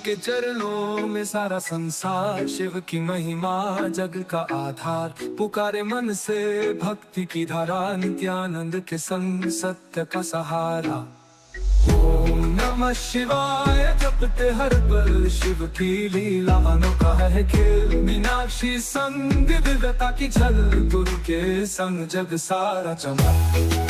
के चरणों में सारा संसार, शिव की महिमा जग का आधार। पुकारे मन से भक्ति की धारा, नित्यानंद के संग सत्य का सहारा। ओम नमः शिवाय जपते हर पल, शिव की लीला अनोखा है खेल। मीनाक्षी संग दिव्यता की झल, गुरु के संग जग सारा चमक।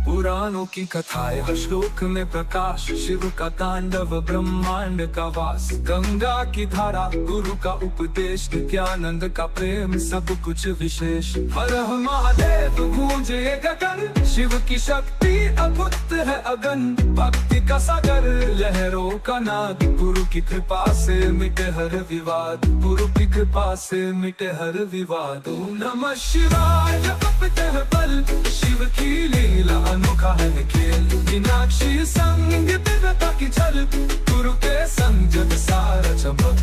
पुराणों की कथाएं हर श्लोक में प्रकाश, शिव का तांडव ब्रह्मांड का वास। गंगा की धारा गुरु का उपदेश, नित्यानंद का प्रेम सब कुछ विशेष। हर हर महादेव गूंजे गगन, शिव की शक्ति अद्भुत है अगन। भक्ति का सागर लहरों का नाद, गुरु की कृपा से मिटे हर विवाद। गुरु की कृपा से मिटे हर विवाद। ओम नमः शिवाय जपते हैं पल, शिव की लीला अनोखा है खेल। मीनाक्षी संग दिव्यता की झल, गुरु के संग जग सारा चमक।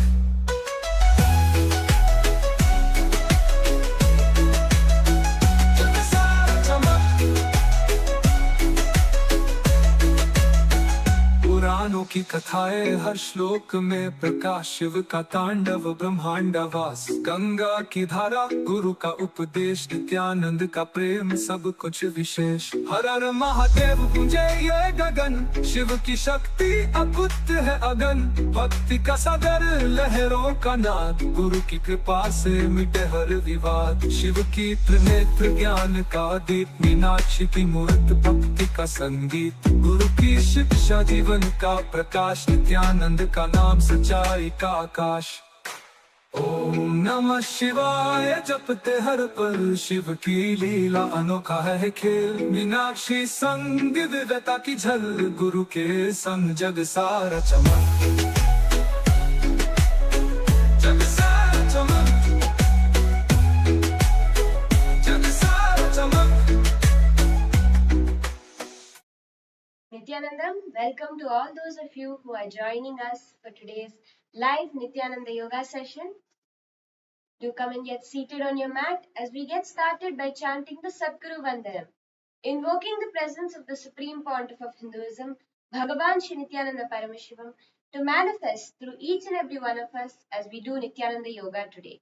पुराणों की कथाएं हर श्लोक में प्रकाश, शिव का तांडव ब्रह्मांड वास। गंगा की धारा गुरु का उपदेश, नित्यानंद का प्रेम सब कुछ विशेष। हर हर महादेव गूंजे ये गगन, शिव की शक्ति अद्भुत है अगन। भक्ति का सागर लहरों का नाद, गुरु की कृपा से मिटे हर विवाद। शिव की त्रिनेत्र ज्ञान का दीप, मीनाक्षी की मूर्त भक्ति का संगीत। गुरु की शिक्षा जीवन का प्रकाश, नित्यानंद का नाम सच्चाई का आकाश। ओम नमः शिवाय जपते हर पल, शिव की लीला अनोखा है खेल। मीनाक्षी संग दिव्यता की झल, गुरु के संग जग सारा चमक। जग सारा चमक, जग सारा चमक। Nithyanandam, welcome to all those of you who are joining us for today's live Nithyananda Yoga session. Do come and get seated on your mat as we get started by chanting the Sadguru Vandanam, invoking the presence of the Supreme Pontiff of Hinduism, Bhagavan Sri Nithyananda Paramashivam, to manifest through each and every one of us as we do Nithyananda Yoga today.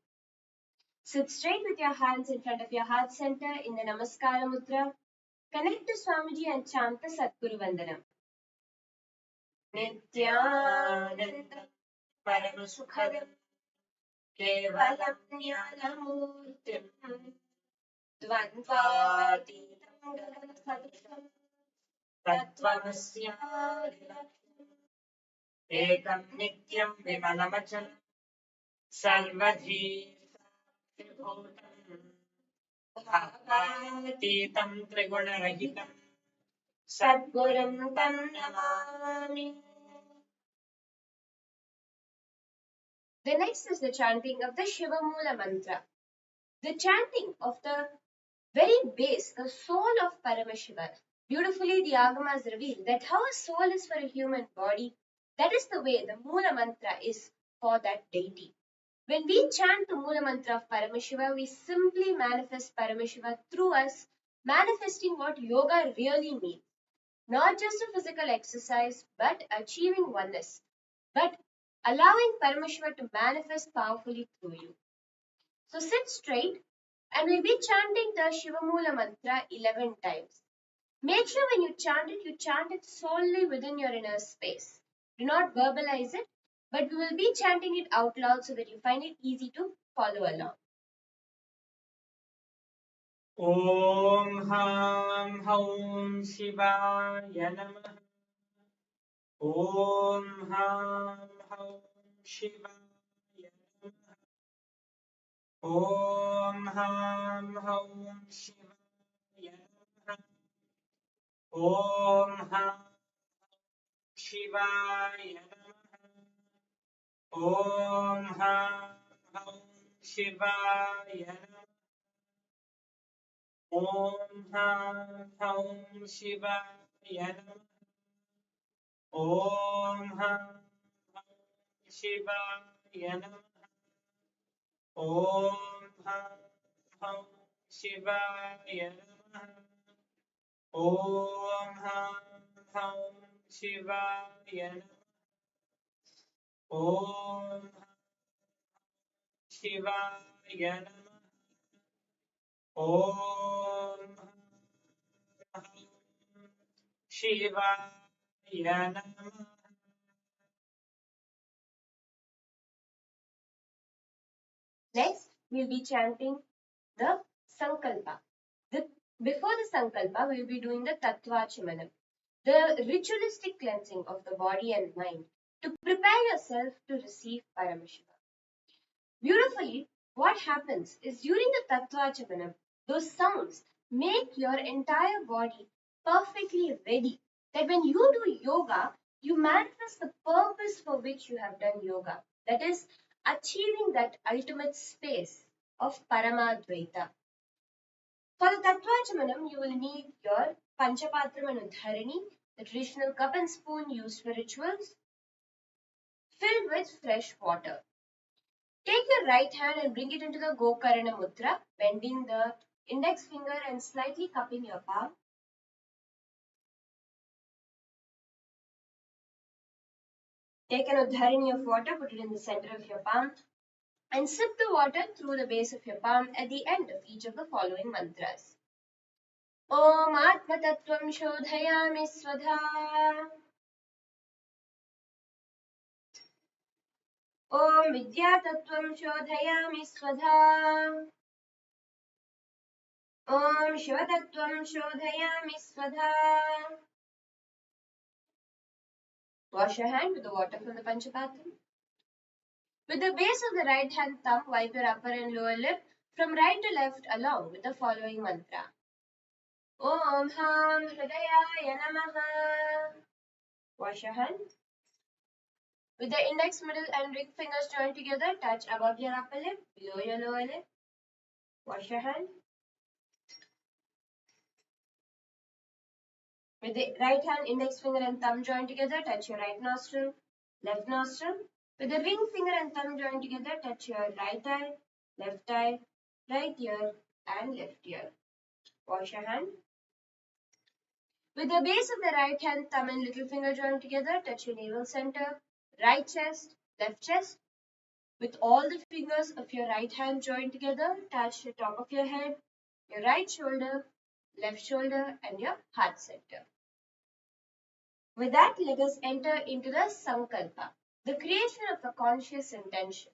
Sit straight with your hands in front of your heart center in the Namaskara Mudra. Connect to Swamiji and chant the Sadguru Vandanam. Nithyananda Paramasukhadam Kevalam Jnanamurtim Dvandvatitam Gagansadhisham Tattvamasyadilaksham Ekam Nityam Vimalamachal Sarvadhi Sarvabhutam Bhavatītam Triguna-rahitam Sadgurum Tam Namami. The next is the chanting of the Shiva Mula mantra. The chanting of the very base, the soul of Paramashiva. Beautifully, the Agamas reveal that how a soul is for a human body, that is the way the Mula mantra is for that deity. When we chant the Mula mantra of Paramashiva, we simply manifest Paramashiva through us, manifesting what yoga really means. Not just a physical exercise, but achieving oneness. But allowing Paramashiva to manifest powerfully through you. So sit straight and we'll be chanting the Shiva Mula mantra 11 times. Make sure when you chant it solely within your inner space. Do not verbalize it, but we will be chanting it out loud so that you find it easy to follow along. Om Ham Haum Shivaya Namah. Om Ham Haum Shivaya Namah. Om Ham Haum Shivaya Namah. Om Ham Shivaya Namah. Om Ham Haum Shivaya Namah. Om Ham Haum Shivaya Namah. Om Ham Haum Shivaya Namah. Om Ham Haum शिवाय नमः। ॐ ह्रां ह्रौं शिवाय नमः। ॐ शिवाय नमः। ॐ शिवाय नमः। Next, we'll be chanting the Sankalpa. Before the Sankalpa, we'll be doing the Tattvachamanam, the ritualistic cleansing of the body and mind to prepare yourself to receive Paramashiva. Beautifully, what happens is during the Tattvachamanam, those sounds make your entire body perfectly ready. That when you do yoga, you manifest the purpose for which you have done yoga. That is, achieving that ultimate space of Paramadvaita. For the Tattvachamanam, you will need your Panchapatram and Udharini, the traditional cup and spoon used for rituals, filled with fresh water. Take your right hand and bring it into the Gokarana Mudra, bending the index finger and slightly cupping your palm. Take an Udharini of water, put it in the center of your palm, and sip the water through the base of your palm at the end of each of the following mantras. Om Atma Tattvam Shodhayami Svadha. Om Vidya Tattvam Shodhayami Svadha. Om Shiva Tattvam Shodhayami Svadha. Wash your hand with the water from the Panchapatram. With the base of the right hand thumb, wipe your upper and lower lip from right to left along with the following mantra. Om Ham Hridayaya Namaha. Wash your hand. With the index, middle and ring fingers joined together, touch above your upper lip, below your lower lip. Wash your hand. With the right hand, index finger and thumb joined together, touch your right nostril, left nostril. With the ring finger and thumb joined together, touch your right eye, right ear, and left ear. Wash your hand. With the base of the right hand, thumb and little finger joined together, touch your navel center, right chest, left chest. With all the fingers of your right hand joined together, touch the top of your head, your right shoulder, left shoulder, and your heart center. With that, let us enter into the Sankalpa, the creation of a conscious intention.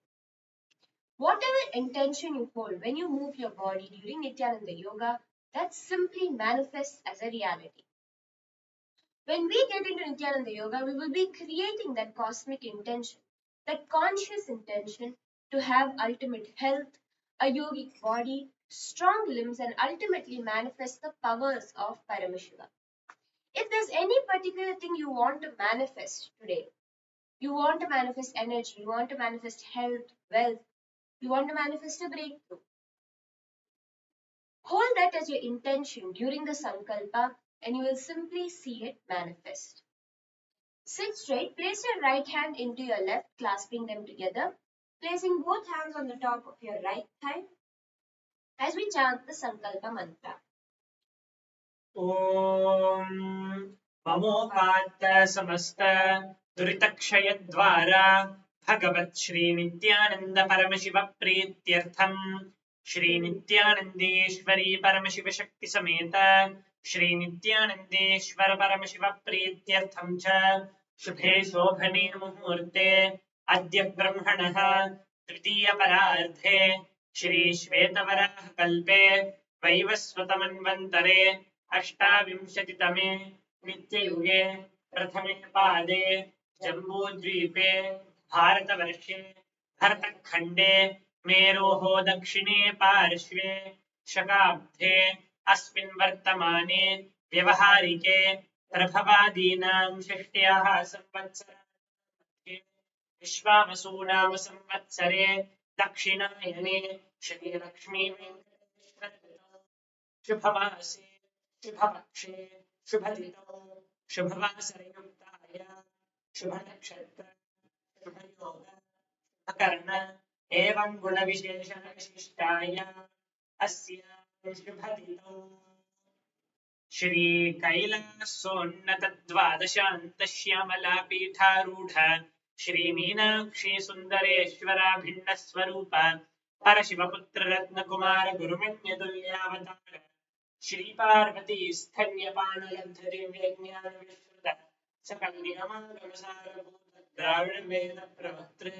Whatever intention you hold when you move your body during Nithyananda Yoga, that simply manifests as a reality. When we get into Nithyananda Yoga, we will be creating that cosmic intention, that conscious intention to have ultimate health, a yogic body, strong limbs, and ultimately manifest the powers of Paramashiva. If there's any particular thing you want to manifest today, you want to manifest energy, you want to manifest health, wealth, you want to manifest a breakthrough, hold that as your intention during the Sankalpa and you will simply see it manifest. Sit straight, place your right hand into your left, clasping them together, placing both hands on the top of your right thigh as we chant the Sankalpa mantra. ॐ ममोपात्त समस्त दुरितक्षयद्वारा भगवत् श्रीनित्यानन्द परमशिव प्रीत्यर्थम् श्रीनित्यानन्देश्वरी परमशिव शक्ति समेत श्रीनित्यानन्देश्वर परमशिव प्रीत्यर्थं च शुभे शोभने मुहूर्ते अद्य ब्रह्मणः तृतीयपरार्धे श्रीश्वेतवराह कल्पे वैवस्वतमन्वन्तरे अष्टाविंशतितमे नित्ययुगे प्रथमे पादे जम्बूद्वीपे भारतवर्षे भरतखण्डे मेरोः दक्षिणे पार्श्वे शकाब्दे अस्मिन् वर्तमाने व्यवहारिके प्रभवादीनां षष्ट्याः संवत्सराः विश्वावसुनाम संवत्सरे दक्षिणायने श्रीलक्ष्मी शुभमासे शुभपक्षे शुभदिनौ शुभवासरयुक्ताय शुभनक्षत्र शुभयोग शुभकर्ण एवं गुणविशेषणविशिष्टाय अस्य शुभदितौ श्रीकैलासोन्नतद्वादशान्तश्यामलापीठारूढ श्रीमीनाक्षी सुन्दरेश्वरा भिन्नस्वरूप परशिवपुत्ररत्नकुमार गुरुमन्यतुल्यावतार श्रीपार्वती स्थन्यपानलब्धदिव्यज्ञानविश्रुत सकलनिगमागमसारभूत द्राविडवेदप्रवक्त्रे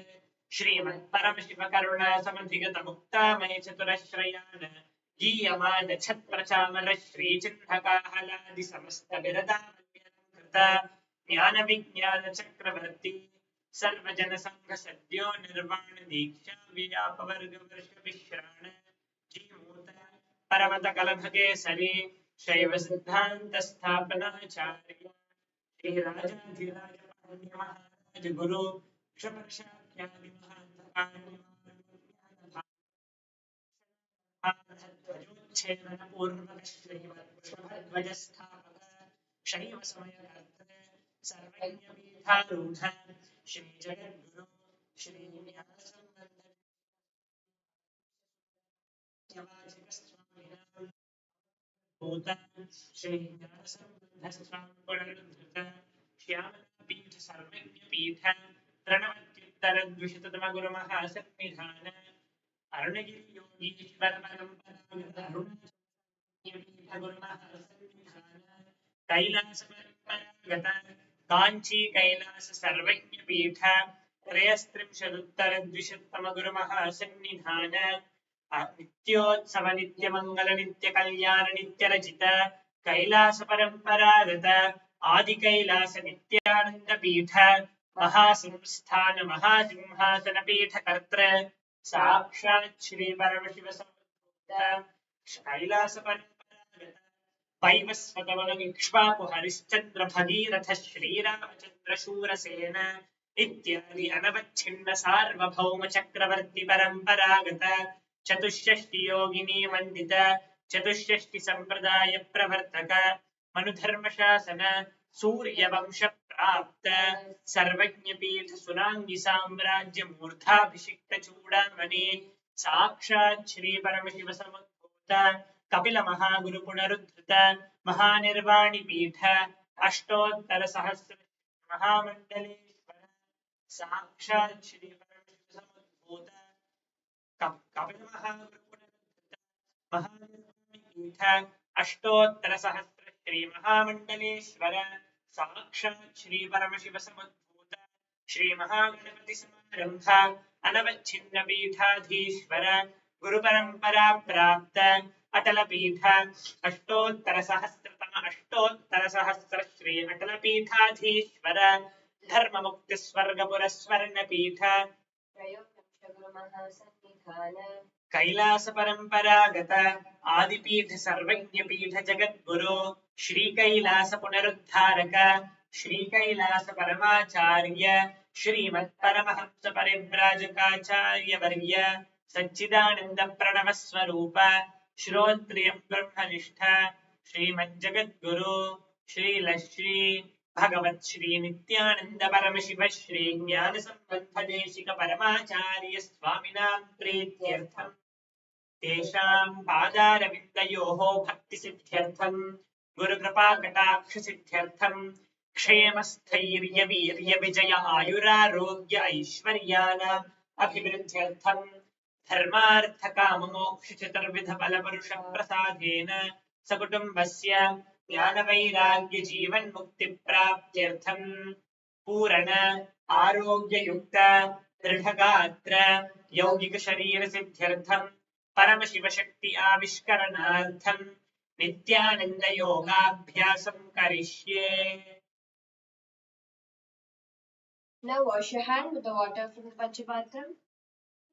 श्रीमत्परमशिवकरुणा समधिगतमुक्तामय चतुरश्रयान् गीयमान छत्रचामर श्रीचिह्नकाहलादि समस्त विरदामन्यलङ्कृत ज्ञानविज्ञान चक्रवर्ती सर्वजन संघ सद्यो निर्वाण दीक्षा व्यापवर्ग वर्ष विश्राण जीमूत परमत कलभकेसरी शैव सिद्धांत स्थापनाचार्य श्रीराजाधिराज पाण्ड्य महाराज गुरु क्षपरशाख्यादि महाध्वजोच्छेदन पूर्वक श्रीवृषभध्वजस्थापक शैव समयकर्त सर्वज्ञपीठारूढ श्री जगद्गुरु श्री न्याससंबंध भूत श्री न्याससंबंधस्वामी पुनरुद्धृत श्यामलापीठ सर्वज्ञपीठ प्रणवत्युत्तर द्विशततम गुरु महासन्निधान अरुणगिरि योगीश्वर परंपरागत अरुणपीठ गुरु महासन्निधान कैलास परंपरागत कांची कैलास सर्वज्ञपीठ त्रयस्त्रिंशदुत्तर द्विशततम गुरु महासन्निधान नित्योत्सव नित्यमंगल नित्य कल्याण नित्य रचित कैलास परंपरागत आदि कैलास नित्यानंद पीठ महासंस्थान महासिंहासन पीठ कर्त्र साक्षात् श्री परमशिव कैलास परंपरागत वैवस्वतवन इक्ष्वाकु हरिश्चंद्र भगीरथ श्रीरामचंद्र शूरसेन इत्यादि अनवच्छिन्न सार्वभौम चक्रवर्ती परंपरागत चतुष्षष्टि योगिनी वंदित चतुष्षष्टि संप्रदाय प्रवर्तक मनुधर्म शासन सूर्य वंश प्राप्त सर्वज्ञ पीठ सुरांगी साम्राज्य मूर्धाभिषिक्त चूड़ामणि साक्षात् श्री परमशिव समुद्भूत कपिल महागुरु पुनरुद्धृत महानिर्वाणि पीठ अष्टोत्तर सहस्र महामंडलेश्वर साक्षात् श्री परमशिव समुद्भूत कपिल महागुरु पुनरुद्धृत महानिर्वाणि पीठ अष्टोत्तर सहस्र श्री महामंडलेश्वर साक्षात् श्री परमशिव समुद्भूत श्री महागणपति समारंभ अनवच्छिन्न पीठाधीश्वर गुरु परंपरा प्राप्त अटल पीठ अष्टोत्तर सहस्र श्री अटल पीठाधीश्वर धर्म मुक्ति स्वर्ग पुरस्वर्ण पीठ कैलास परंपरागत आदिपीठ सर्वज्ञ पीठ जगद्गुरु श्री कैलास पुनरुद्धारक श्री कैलास परमाचार्य श्रीमत् परमहंस परिव्राजकाचार्य वर्य सच्चिदानंद प्रणव स्वरूप श्रोत्रियं ब्रह्मनिष्ठ श्रीमज्जगद्गुरु श्री भगवत् श्री नित्यानंद परमशिव श्री ज्ञान संबंध देशिक परमाचार्य स्वामिनां प्रीत्यर्थं तेषां पादारविन्दयोः भक्ति सिद्ध्यर्थं गुरुकृपा कटाक्ष सिद्ध्यर्थं क्षेम स्थैर्य वीर्य विजय आयुरारोग्य ऐश्वर्याणाम् अभिवृद्ध्यर्थं धर्मार्थ काम मोक्ष चतुर्विध फलपुरुष प्रसादेन सकुटुम्बस्य ज्ञान वैराग्य जीवन मुक्ति प्राप्त्यर्थं पूर्ण आरोग्य युक्त दृढ़गात्र यौगिक शरीर सिद्ध्यर्थं परमशिव शक्ति आविष्करणार्थं नित्यानंद योगाभ्यासं करिष्ये. Now wash your hand with the water from the Panchapatram.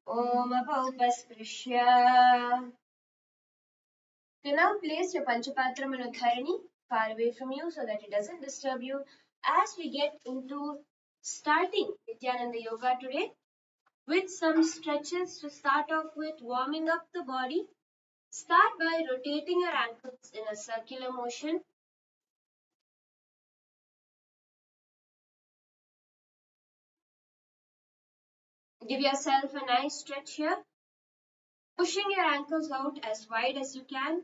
Om Apaupasprisya. You now place your Panchapatram in a dharani far away from you so that it doesn't disturb you. As we get into starting Nithyananda Yoga today with some stretches to start off with, warming up the body. Start by rotating your ankles in a circular motion. Give yourself a nice stretch here. Pushing your ankles out as wide as you can.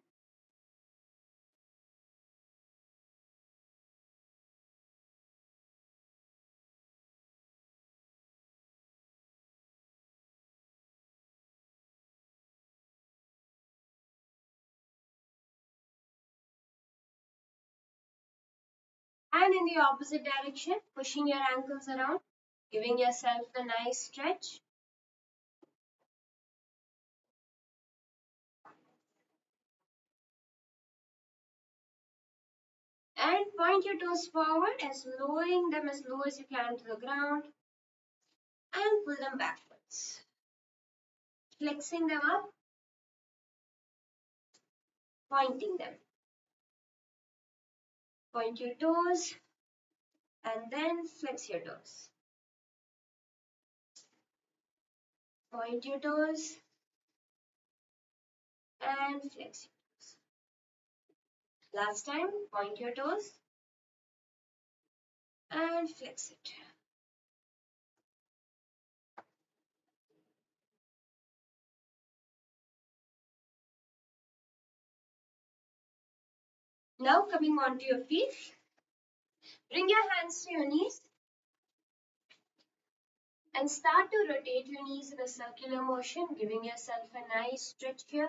And in the opposite direction, pushing your ankles around, giving yourself a nice stretch. And point your toes forward as lowering them as low as you can to the ground and pull them backwards. Flexing them up, pointing them. Point your toes and then flex your toes. Point your toes and flex your toes. Last time, point your toes and flex it. Now coming onto your feet, bring your hands to your knees and start to rotate your knees in a circular motion, giving yourself a nice stretch here.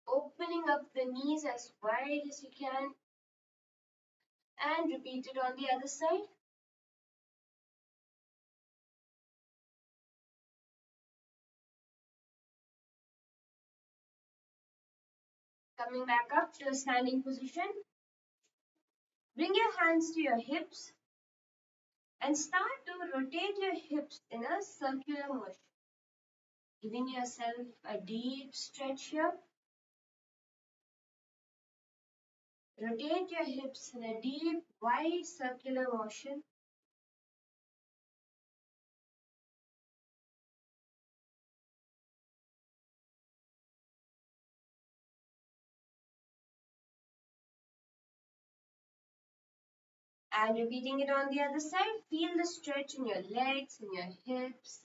Opening up the knees as wide as you can and repeat it on the other side. Coming back up to a standing position. Bring your hands to your hips and start to rotate your hips in a circular motion, giving yourself a deep stretch here. Rotate your hips in a deep, wide circular motion. And repeating it on the other side, feel the stretch in your legs and your hips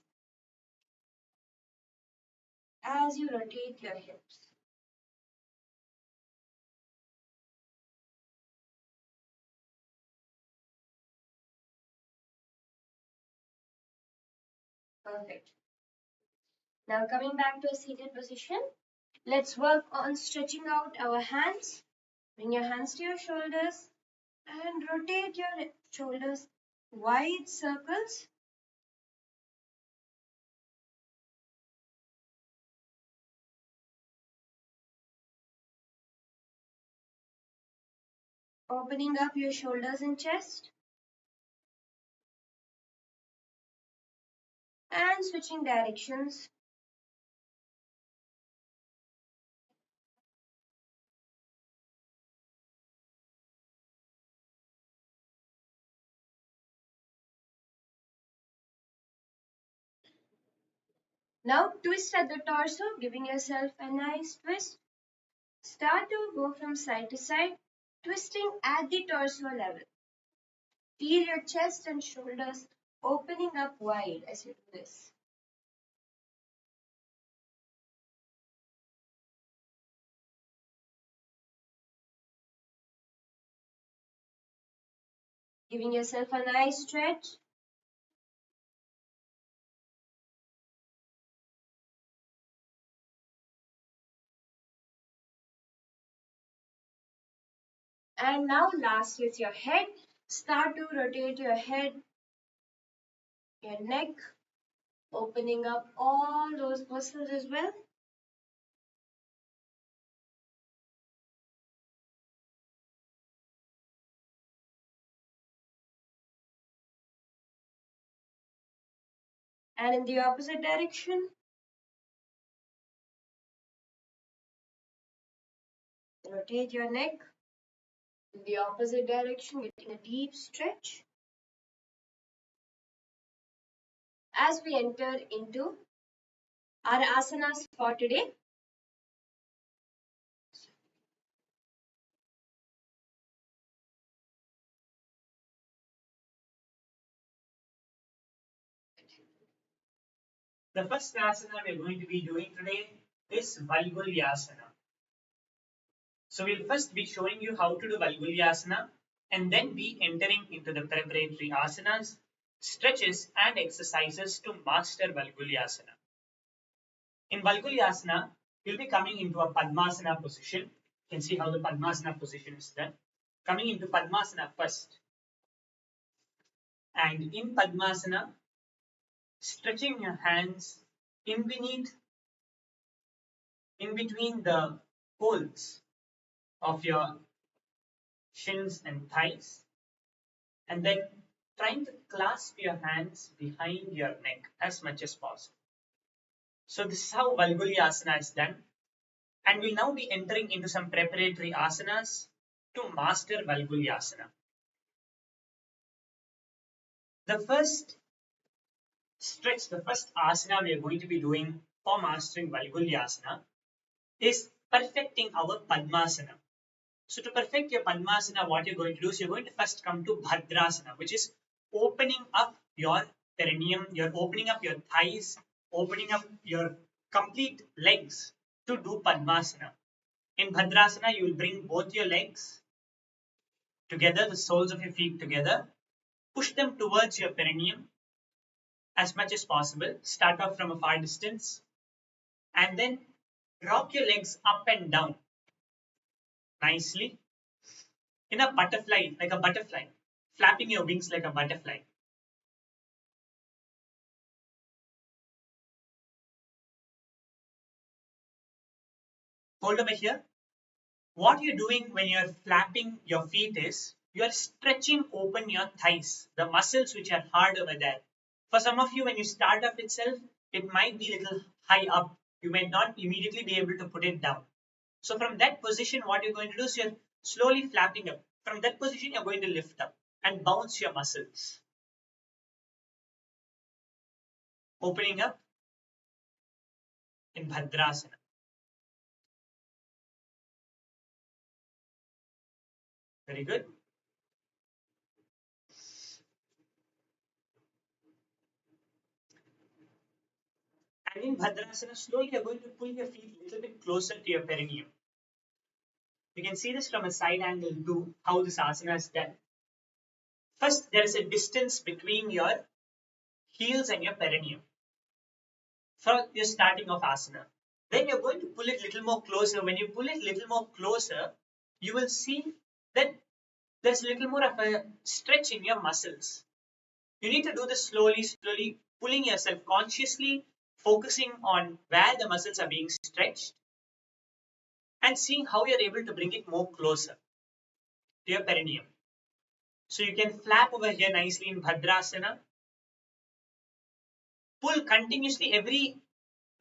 as you rotate your hips. Perfect. Now coming back to a seated position, let's work on stretching out our hands. Bring your hands to your shoulders and rotate your shoulders wide circles. Opening up your shoulders and chest. And switching directions. Now twist at the torso, giving yourself a nice twist. Start to go from side to side, twisting at the torso level. Feel your chest and shoulders opening up wide as you do this. Giving yourself a nice stretch. And now last is your head. Start to rotate your head, your neck, opening up all those muscles as well. And in the opposite direction, rotate your neck in the opposite direction, getting a deep stretch. As we enter into our asanas for today, The first asana we are going to be doing today is Valgulyasana. So we'll first be showing you how to do Valgulyasana and then be entering into the preparatory asanas, stretches and exercises to master Valgulyasana. In Valgulyasana, you'll be coming into a Padmasana position. You can see how the Padmasana position is done. Coming into Padmasana first. And in Padmasana, stretching your hands in between the holes of your shins and thighs, and then trying to clasp your hands behind your neck as much as possible. So this is how Valgulyasana is done, and we'll now be entering into some preparatory asanas to master Valgulyasana. The first stretch, the first asana we are going to be doing for mastering Valgulyasana is perfecting our Padmasana. So to perfect your Padmasana, what you're going to do is you're going to first come to Bhadrasana, which is opening up your perineum, you're opening up your thighs, opening up your complete legs to do Padmasana. In Bhadrasana, you will bring both your legs together, the soles of your feet together, push them towards your perineum as much as possible. Start off from a far distance and then rock your legs up and down nicely in a butterfly, like a butterfly, flapping your wings like a butterfly. Hold over here. What you're doing when you're flapping your feet is you're stretching open your thighs, the muscles which are hard over there. For some of you, when you start up itself, it might be a little high up. You may not immediately be able to put it down. So from that position, what you're going to do is you're slowly flapping up. From that position, you're going to lift up and bounce your muscles. Opening up in Bhadrasana. Very good. And in Bhadrasana, slowly you're going to pull your feet a little bit closer to your perineum. You can see this from a side angle too, how this asana is done. First, there is a distance between your heels and your perineum for your starting of asana. Then you're going to pull it a little more closer. When you pull it a little more closer, you will see that there's a little more of a stretch in your muscles. You need to do this slowly, slowly, pulling yourself consciously, focusing on where the muscles are being stretched and seeing how you're able to bring it more closer to your perineum. So you can flap over here nicely in Bhadrasana. Pull continuously every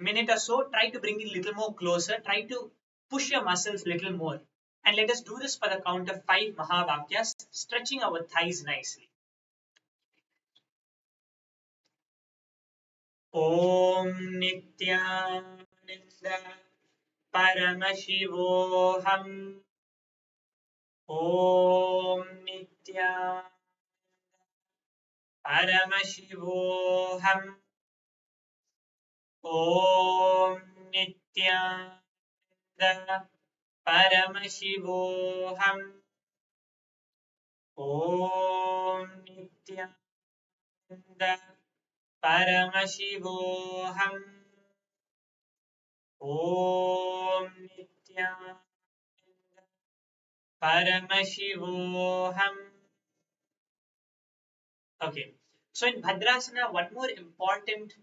minute or so. Try to bring it a little more closer. Try to push your muscles a little more. And let us do this for the count of 5 Mahavakyas, stretching our thighs nicely. Om Nithyananda Paramashivam. Om Nithyananda Paramashivam. Om Nithyananda Paramashivam. Om Nithyananda Paramashivam. Om Nithyananda Paramashivam. Okay, so in Bhadrasana, one more important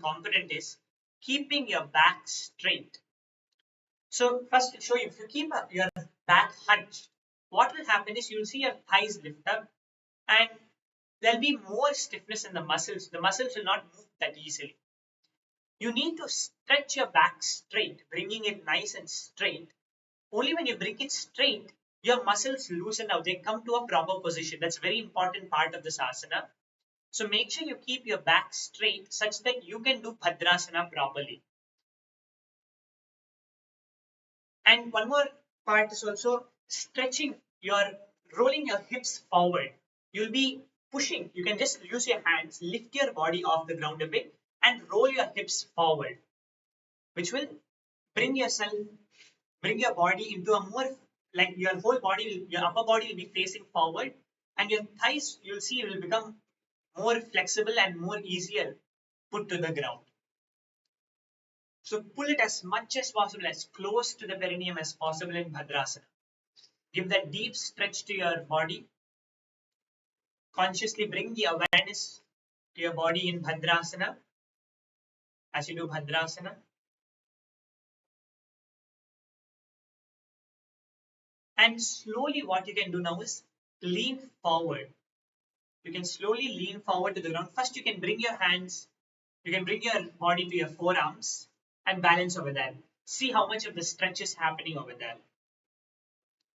component is keeping your back straight. So first to show you, if you keep your back hunched, what will happen is you'll see your thighs lift up and there'll be more stiffness in the muscles. The muscles will not move that easily. You need to stretch your back straight, bringing it nice and straight. Only when you bring it straight, your muscles loosen out. They come to a proper position. That's a very important part of this asana. So make sure you keep your back straight such that you can do Bhadrasana properly. And one more part is also stretching rolling your hips forward. You'll be pushing. You can just use your hands, lift your body off the ground a bit and roll your hips forward, which will bring yourself, bring your body into a more, like your whole body, your upper body will be facing forward, and your thighs, you'll see, will become more flexible and more easier put to the ground. So pull it as much as possible, as close to the perineum as possible in Bhadrasana. Give that deep stretch to your body. Consciously bring the awareness to your body in Bhadrasana as you do Bhadrasana. And slowly what you can do now is lean forward. You can slowly lean forward to the ground. First you can bring your hands, you can bring your body to your forearms and balance over there. See how much of the stretch is happening over there.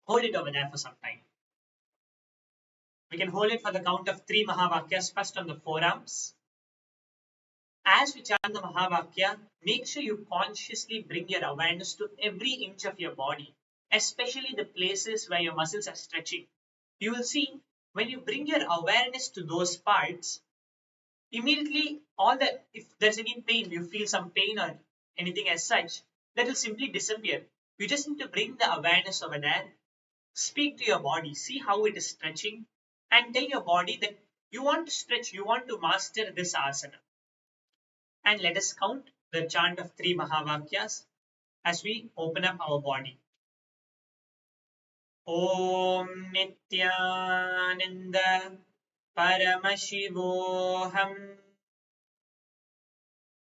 Hold it over there for some time. We can hold it for the count of 3 Mahavakyas, first on the forearms. As we chant the Mahavakya, make sure you consciously bring your awareness to every inch of your body, especially the places where your muscles are stretching. You will see when you bring your awareness to those parts, immediately if there's any pain, you feel some pain or anything as such, that will simply disappear. You just need to bring the awareness over there, speak to your body, see how it is stretching, and tell your body that you want to stretch, you want to master this asana. And let us count the chant of 3 Mahavakyas as we open up our body. Om Nithyananda Paramashivoham.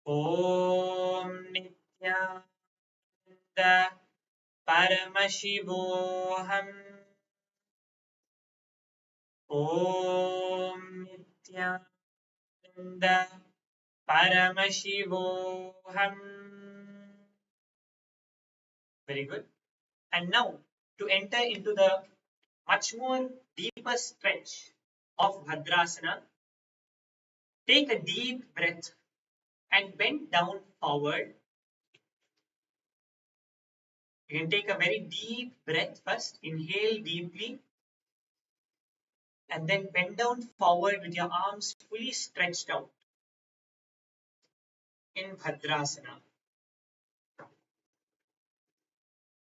Om Nithyananda Paramashivoham. Om Nithyananda Paramashivoham. Very good. And now, to enter into the much more deeper stretch of Bhadrasana, take a deep breath and bend down forward. You can take a very deep breath first, inhale deeply, and then bend down forward with your arms fully stretched out in Bhadrasana.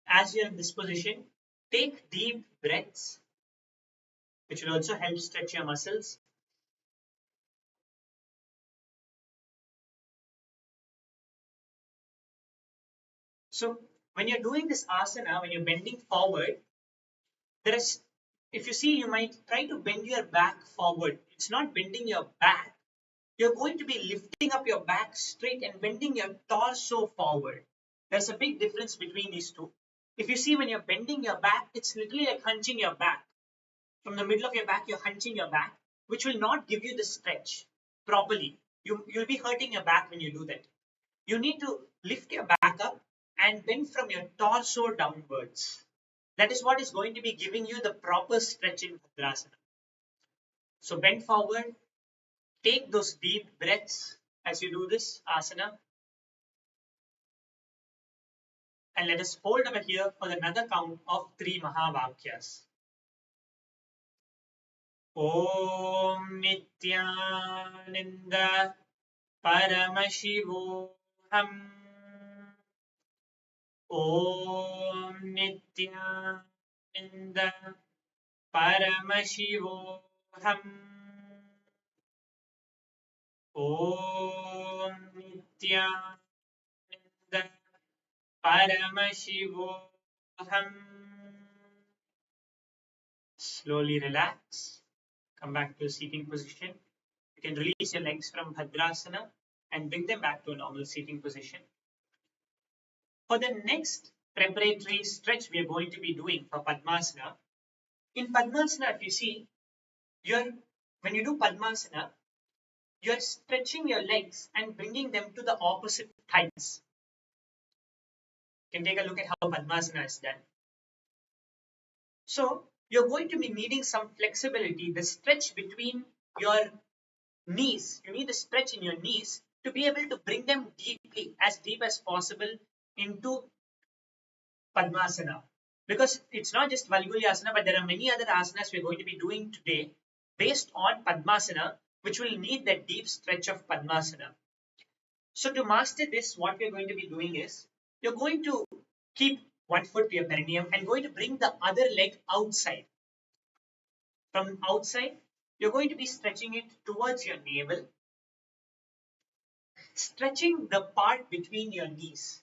As you're in this position, take deep breaths, which will also help stretch your muscles. So when you're doing this asana, when you're bending forward, if you see, you might try to bend your back forward. It's not bending your back. You're going to be lifting up your back straight and bending your torso forward. There's a big difference between these two. If you see, when you're bending your back, it's literally like hunching your back. From the middle of your back, you're hunching your back, which will not give you the stretch properly. You'll be hurting your back when you do that. You need to lift your back up and bend from your torso downwards. That is what is going to be giving you the proper stretch in Bhadrasana. So bend forward, take those deep breaths as you do this asana. And let us hold over here for another count of 3 Mahavakyas. Om Nithyananda Paramashivoham. Om Nithyananda Paramashivoham. Om Nithyananda Paramashivoham. Slowly relax. Come back to a seating position. You can release your legs from Bhadrasana and bring them back to a normal seating position. For the next preparatory stretch we are going to be doing for Padmasana, in Padmasana, if you see, when you do Padmasana, you're stretching your legs and bringing them to the opposite thighs. You can take a look at how Padmasana is done. So, you're going to be needing some flexibility, the stretch between your knees. You need the stretch in your knees to be able to bring them deeply, as deep as possible, into Padmasana. Because it's not just Valgulyasana, but there are many other asanas we're going to be doing today based on Padmasana, which will need that deep stretch of Padmasana. So to master this, what we're going to be doing is, you're going to keep one foot to your perineum and going to bring the other leg outside. From outside, you're going to be stretching it towards your navel, stretching the part between your knees.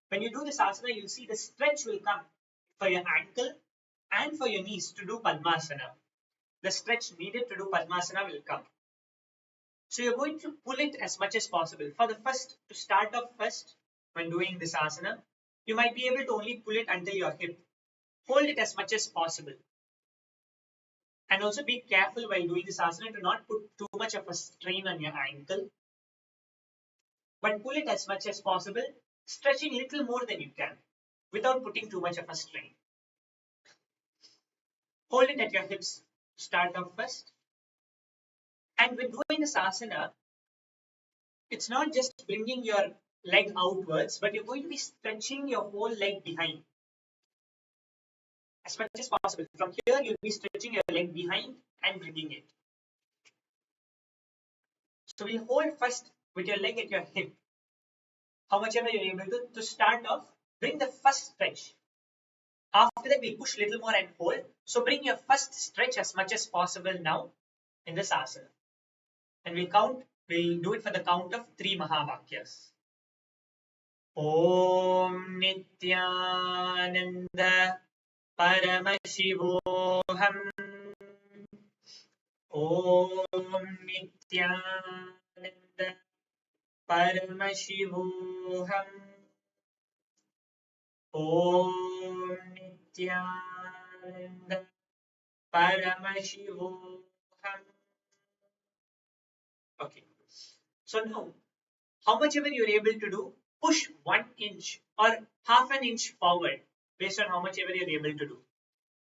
When you do this asana, you'll see the stretch will come for your ankle and for your knees to do Padmasana. The stretch needed to do Padmasana will come. So you're going to pull it as much as possible. To start off first, when doing this asana, you might be able to only pull it until your hip. Hold it as much as possible. And also be careful while doing this asana to not put too much of a strain on your ankle. But pull it as much as possible, stretching little more than you can without putting too much of a strain. Hold it at your hips to start off first. And when doing this asana, it's not just bringing your leg outwards, but you're going to be stretching your whole leg behind as much as possible. From here, you'll be stretching your leg behind and bringing it. So we'll hold first with your leg at your hip. How much ever you're able to start off, bring the first stretch. After that, we'll push a little more and hold. So bring your first stretch as much as possible now in this asana. And we'll do it for the count of 3 Mahavakyas. Om Nithyananda Paramashivam. Om Nithyananda Paramashivam. Om Nithyananda Paramashivam. Okay. So now, how much ever you're able to do, push 1 inch or half an inch forward based on how much ever you're able to do.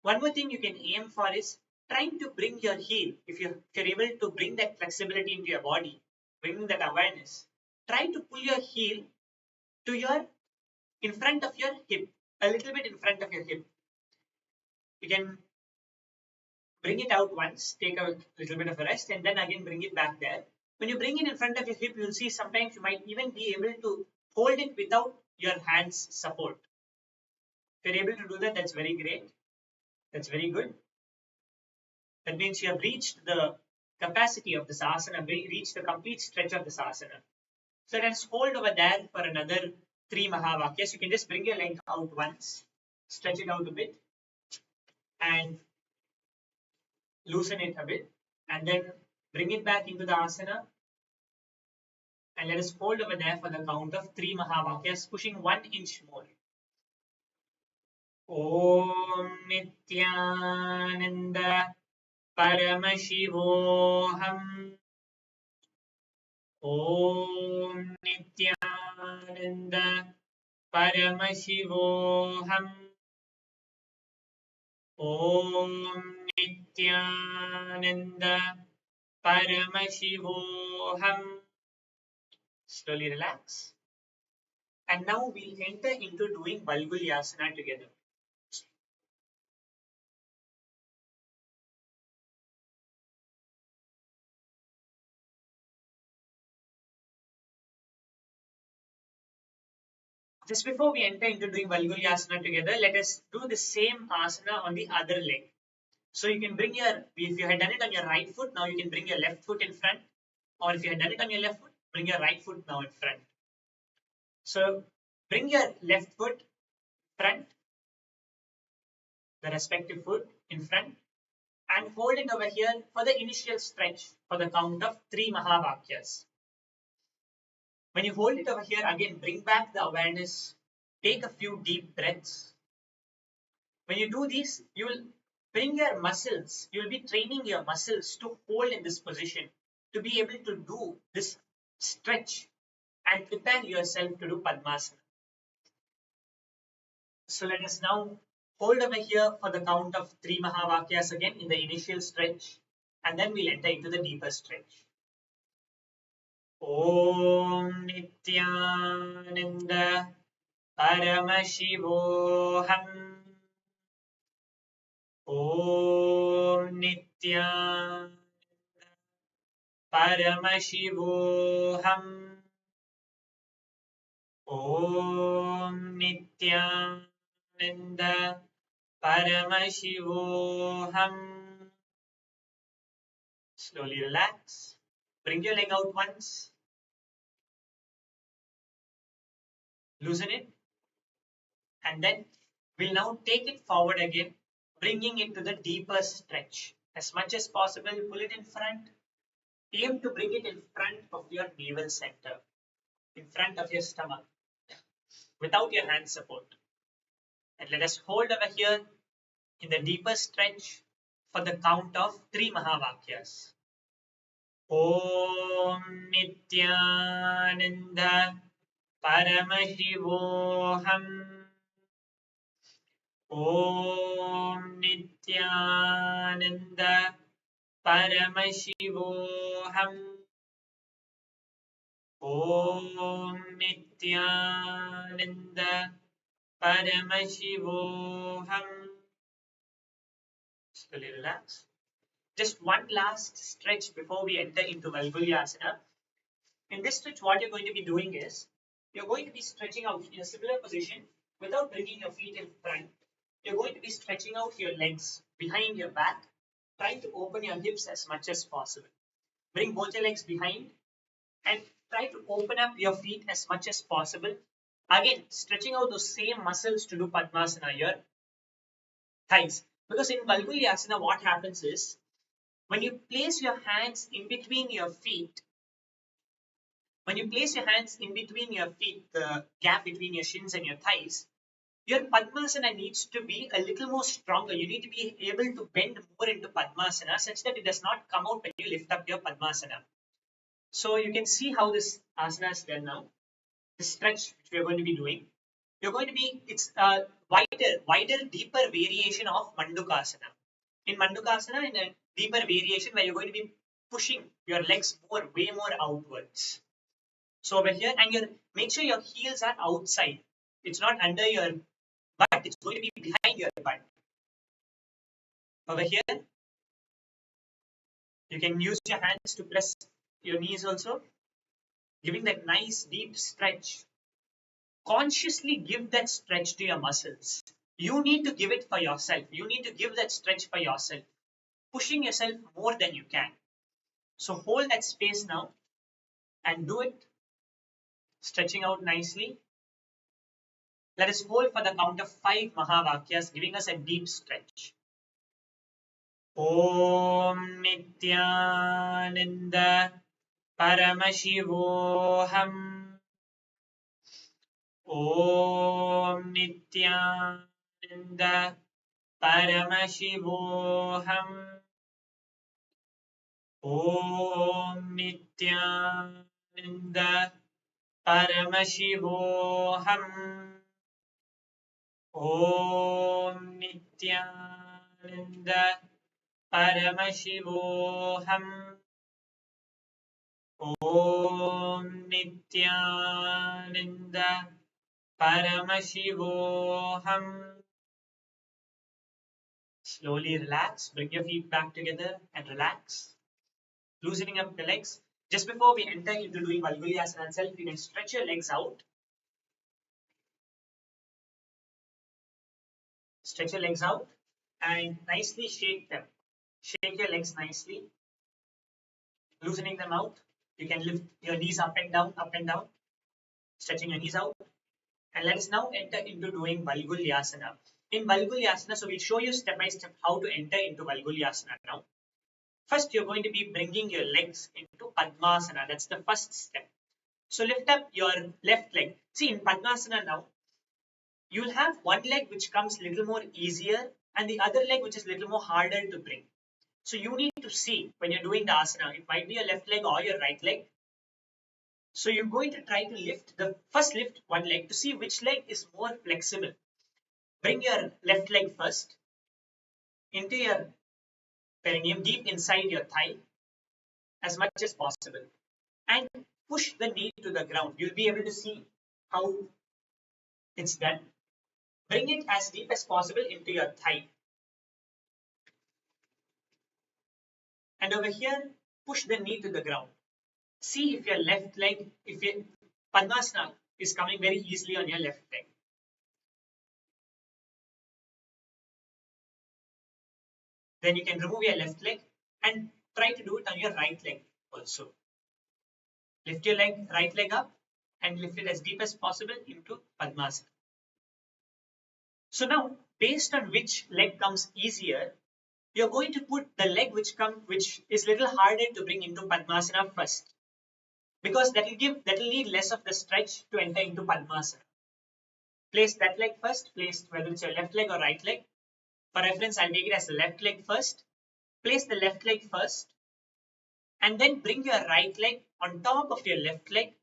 One more thing you can aim for is trying to bring your heel. If you're able to bring that flexibility into your body, bringing that awareness, try to pull your heel to in front of your hip, a little bit in front of your hip. You can bring it out once, take a little bit of a rest, and then again bring it back there. When you bring it in front of your hip, you'll see sometimes you might even be able to hold it without your hands support. If you're able to do that, that's very great. That's very good. That means you have reached the capacity of this asana, reached the complete stretch of this asana. So let's hold over there for another 3 Mahavakyas. You can just bring your leg out once, stretch it out a bit, and loosen it a bit, and then bring it back into the asana. And let us hold over there for the count of 3 Mahavakyas, pushing 1 inch more. Om Nithyananda Paramashivoham. Om Nithyananda Paramashivoham. Om Nithyananda Paramashivoham. Slowly relax. And now we'll enter into doing Valgulyasana together. Just before we enter into doing Valgulyasana together, let us do the same asana on the other leg. So you can bring if you had done it on your right foot, now you can bring your left foot in front. Or if you had done it on your left foot, bring your right foot now in front. So bring your left foot front, the respective foot in front, and hold it over here for the initial stretch for the count of 3 Mahavakyas. When you hold it over here, again, bring back the awareness. Take a few deep breaths. When you do this, you will bring your muscles, you will be training your muscles to hold in this position, to be able to do this stretch and prepare yourself to do Padmasana. So let us now hold over here for the count of 3 Mahavakyas again in the initial stretch, and then we'll enter into the deeper stretch. Om Nithyananda Paramashivoham. Om Nithyananda Paramashivoham. Om Nithyananda Paramashivam. Slowly relax. Bring your leg out once. Loosen it. And then we'll now take it forward again, bringing it to the deeper stretch. As much as possible, pull it in front. Aim to bring it in front of your navel center, in front of your stomach, without your hand support. And let us hold over here in the deeper stretch for the count of 3 Mahavakyas. Om Nithyananda Paramashivoham. Om Nithyananda Paramashivoham. Om Nithyananda Paramashivoham. Slowly relax. Just one last stretch before we enter into Valgulyasana. In this stretch, what you're going to be doing is you're going to be stretching out in a similar position without bringing your feet in front. You're going to be stretching out your legs behind your back, trying to open your hips as much as possible. Bring both your legs behind and try to open up your feet as much as possible. Again, stretching out those same muscles to do Padmasana, your thighs. Because in Valgulyasana, what happens is when you place your hands in between your feet, the gap between your shins and your thighs, your Padmasana needs to be a little more stronger. You need to be able to bend more into Padmasana such that it does not come out when you lift up your Padmasana. So you can see how this asana is done now. The stretch which we are going to be doing, it's a wider, deeper variation of Mandukasana. In Mandukasana, in a deeper variation where you're going to be pushing your legs way more outwards. So over here, and make sure your heels are outside. It's not under your butt, it's going to be behind your butt. Over here, you can use your hands to press your knees also, giving that nice deep stretch. Consciously give that stretch to your muscles. You need to give it for yourself. You need to give that stretch for yourself, pushing yourself more than you can. So hold that space now and do it, stretching out nicely. Let us hold for the count of 5 Mahavakyas, giving us a deep stretch. Om Nithyananda Paramashivoham. Om Nithyananda Paramashivoham. Om Nithyananda Paramashivoham. Om Nithyananda Paramashivoham. Om Nithyananda Paramashivoham. Slowly relax. Bring your feet back together and relax. Loosening up the legs. Just before we enter into doing Valgulyasana itself, you can stretch your legs out. Stretch your legs out and nicely shake them. Shake your legs nicely. Loosening them out. You can lift your knees up and down, stretching your knees out. And let us now enter into doing Valgulyasana. In Valgulyasana, so we'll show you step by step how to enter into Valgulyasana now. First, you're going to be bringing your legs into Padmasana. That's the first step. So lift up your left leg. See, in Padmasana now, you'll have one leg which comes a little more easier and the other leg which is a little more harder to bring. So you need to see when you're doing the asana, it might be your left leg or your right leg. So you're going to try to lift one leg to see which leg is more flexible. Bring your left leg first into your perineum, deep inside your thigh as much as possible, and push the knee to the ground. You'll be able to see how it's done. Bring it as deep as possible into your thigh. And over here, push the knee to the ground. See if your left leg, if your Padmasana, is coming very easily on your left leg. Then you can remove your left leg and try to do it on your right leg also. Lift your right leg up and lift it as deep as possible into Padmasana. So now, based on which leg comes easier, you're going to put the leg which is little harder to bring into Padmasana first, because that will need less of the stretch to enter into Padmasana. Place that leg first. Place whether it's your left leg or right leg. For reference, I'll take it as the left leg first. Place the left leg first, and then bring your right leg on top of your left leg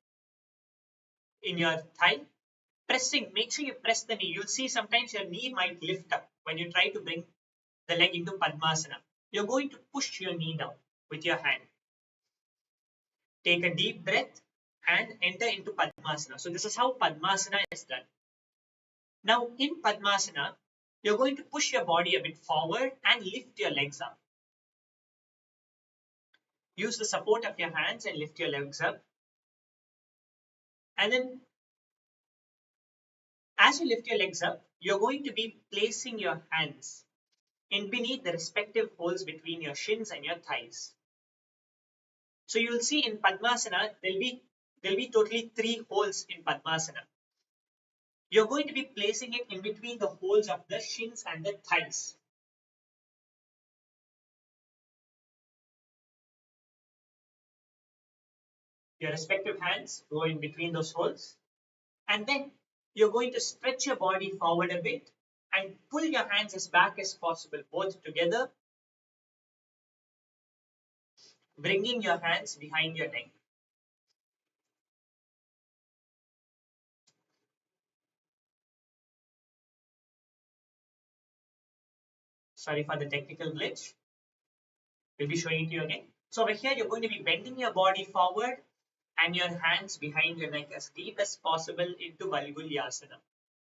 in your thigh. Pressing, make sure you press the knee. You'll see sometimes your knee might lift up when you try to bring the leg into Padmasana. You're going to push your knee down with your hand. Take a deep breath and enter into Padmasana. So this is how Padmasana is done. Now in Padmasana, you're going to push your body a bit forward and lift your legs up. Use the support of your hands and lift your legs up. And then as you lift your legs up, you're going to be placing your hands in beneath the respective holes between your shins and your thighs. So you will see in Padmasana, there'll be totally 3 holes in Padmasana. You're going to be placing it in between the holes of the shins and the thighs. Your respective hands go in between those holes, and then you're going to stretch your body forward a bit and pull your hands as back as possible, both together, bringing your hands behind your neck. Sorry for the technical glitch. We'll be showing it to you again. So over here, you're going to be bending your body forward and your hands behind your neck as deep as possible into Valgulyasana.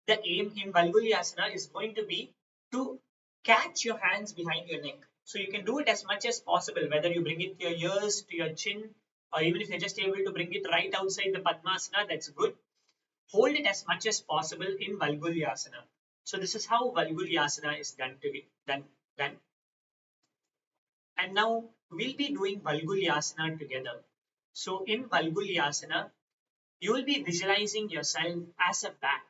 The aim in Valgulyasana is going to be to catch your hands behind your neck. So you can do it as much as possible, whether you bring it to your ears, to your chin, or even if you're just able to bring it right outside the Padmasana, that's good. Hold it as much as possible in Valgulyasana. So this is how Valgulyasana is done. And now we'll be doing Valgulyasana together. So in Valgulyasana, you will be visualizing yourself as a bat,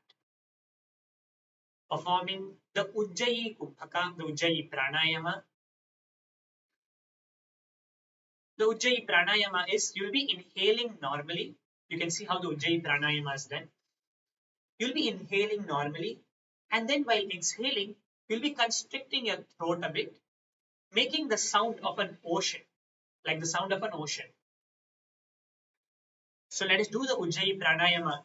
performing the Ujjayi Kumbhaka, the Ujjayi Pranayama. The Ujjayi Pranayama is, you'll be inhaling normally. You can see how the Ujjayi Pranayama is done. You'll be inhaling normally, and then while exhaling, you'll be constricting your throat a bit, making the sound of an ocean, like the sound of an ocean. So let us do the Ujjayi Pranayama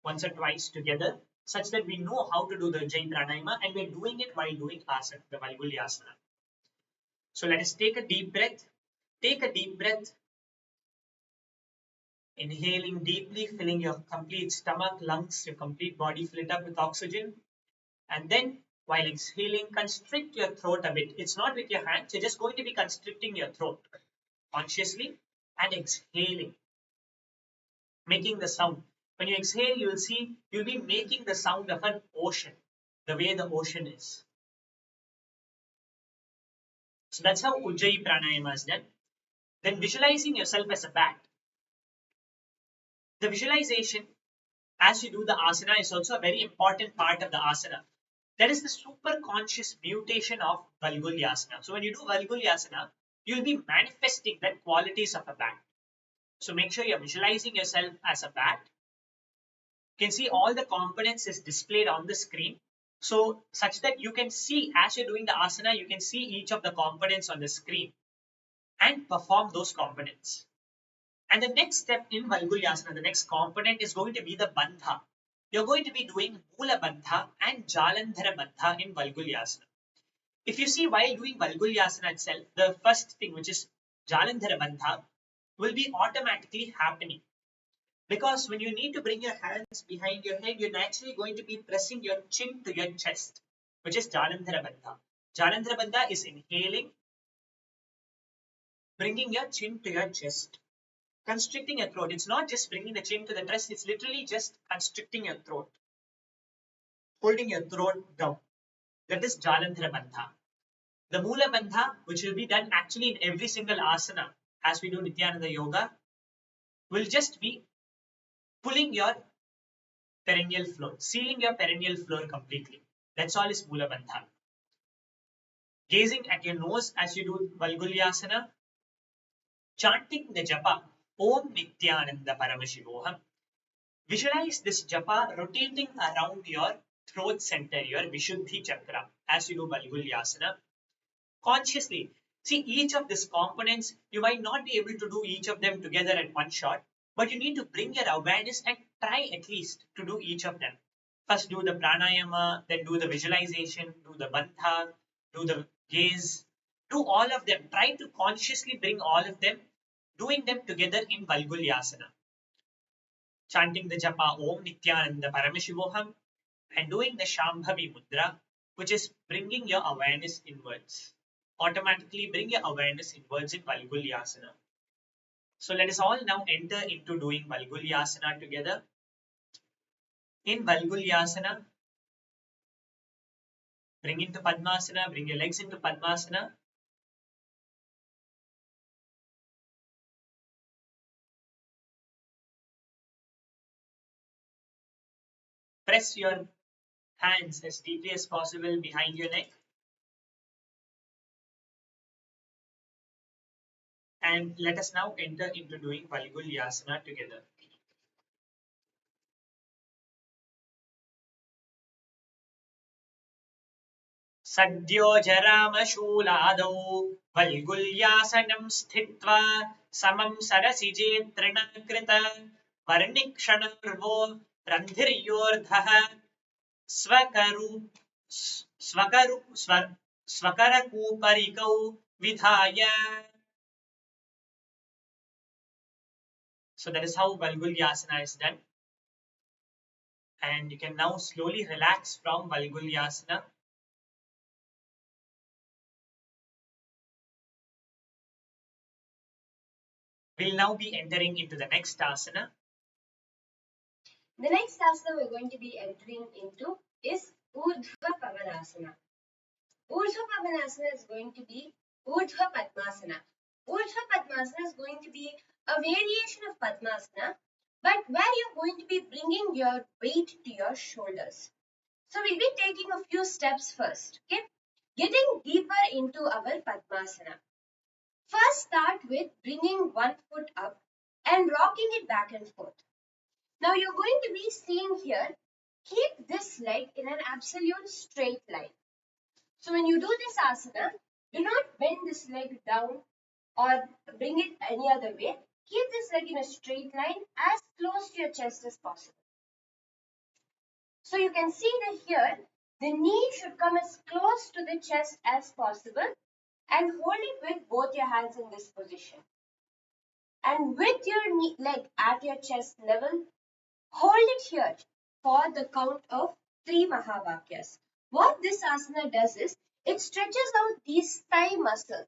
once or twice together, such that we know how to do the Ujjayi Pranayama, and we're doing it while doing asana, the Valgulyasana. So let us take a deep breath. Take a deep breath. Inhaling deeply, filling your complete stomach, lungs, your complete body, fill it up with oxygen. And then while exhaling, constrict your throat a bit. It's not with your hands, you're just going to be constricting your throat consciously and exhaling, making the sound. When you exhale, you will see you'll be making the sound of an ocean, the way the ocean is. So that's how Ujjayi Pranayama is done. Then visualizing yourself as a bat. The visualization as you do the asana is also a very important part of the asana. That is the superconscious mutation of Valgulyasana. So when you do Valgulyasana, you'll be manifesting the qualities of a bat. So make sure you're visualizing yourself as a bat. You can see all the components is displayed on the screen. So such that you can see, as you're doing the asana, you can see each of the components on the screen and perform those components. And the next step in Valgulyasana, the next component is going to be the Bandha. You're going to be doing Mula Bandha and Jalandhara Bandha in Valgulyasana. If you see while doing Valgulyasana itself, the first thing, which is Jalandhara Bandha, will be automatically happening. Because when you need to bring your hands behind your head, you're naturally going to be pressing your chin to your chest, which is Jalandhara Bandha. Jalandhara Bandha is inhaling, bringing your chin to your chest. constricting your throat. It's not just bringing the chin to the chest, it's literally just constricting your throat, holding your throat down. That is Jalandhara Bandha. The Mula Bandha, which will be done actually in every single asana as we do Nithyananda Yoga, will just be pulling your perineal floor, sealing your perineal floor completely. That's all is Mula Bandha. Gazing at your nose as you do Valgulyasana, chanting the japa, Om Nithyananda Paramashivam. Visualize this japa rotating around your throat center, your Vishuddhi chakra, as you do Valgulyasana. Consciously, see each of these components, you might not be able to do each of them together at one shot, but you need to bring your awareness and try at least to do each of them. First do the pranayama, then do the visualization, do the bandha, do the gaze, do all of them. Try to consciously bring all of them, doing them together in Valgulyasana. Chanting the japa Om Nithyananda Paramashivoham and doing the Shambhavi Mudra, which is bringing your awareness inwards. Automatically bring your awareness inwards in Valgulyasana. So let us all now enter into doing Valgulyasana together. In Valgulyasana, bring into Padmasana, bring your legs into Padmasana. Press your hands as deeply as possible behind your neck. And let us now enter into doing Valgulyasana together. सद्यो जरामशूलादौ वल्गुल्यासनं स्थित्वा समं सरसिजे तृणकृत वर्णिक्षणर्वो रन्धिर्योर्धः स्वकरकूपरिकौ विधाय. So that is how Valgulyasana is done. And you can now slowly relax from Valgulyasana. We'll now be entering into the next asana. The next asana we're going to be entering into is Urdhva Pavanasana. Urdhva Pavanasana is going to be Urdhva Padmasana. Urdhva Padmasana is going to be a variation of Padmasana, but where you're going to be bringing your weight to your shoulders. So we'll be taking a few steps first, okay? Getting deeper into our Padmasana. First start with bringing one foot up and rocking it back and forth. Now you're going to be seeing here, keep this leg in an absolute straight line. So when you do this asana, do not bend this leg down or bring it any other way. Keep this leg in a straight line as close to your chest as possible. So you can see that here, the knee should come as close to the chest as possible and hold it with both your hands in this position. And with your leg at your chest level, hold it here for the count of 3 Mahavakyas. What this asana does is, it stretches out these thigh muscles,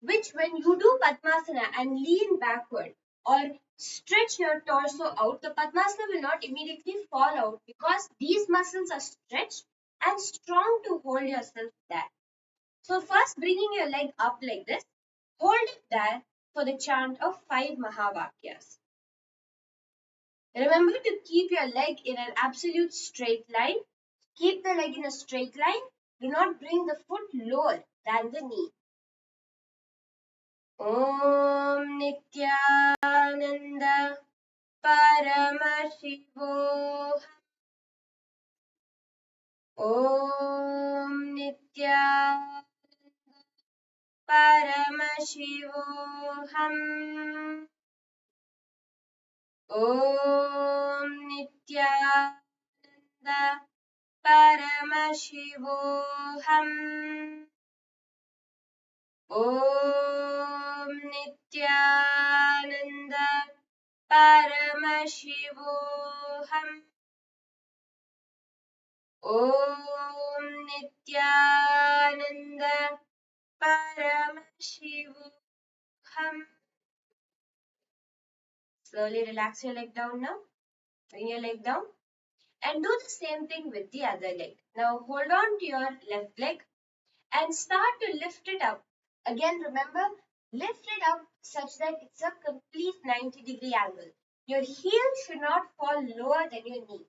which when you do Padmasana and lean backward or stretch your torso out, the Padmasana will not immediately fall out because these muscles are stretched and strong to hold yourself there. So first bringing your leg up like this, hold it there for the chant of 5 Mahavakyas. Remember to keep your leg in an absolute straight line. Keep the leg in a straight line. Do not bring the foot lower than the knee. Om Nithyananda Paramashivam. Om Nithyananda Paramashivam. Om Nithyananda Paramashivoham. Om Nithyananda Paramashivoham. Om Nithyananda Paramashivoham. Slowly relax your leg down now. Bring your leg down. And do the same thing with the other leg. Now hold on to your left leg and start to lift it up. Again, remember, lift it up such that it's a complete 90-degree angle. Your heel should not fall lower than your knee.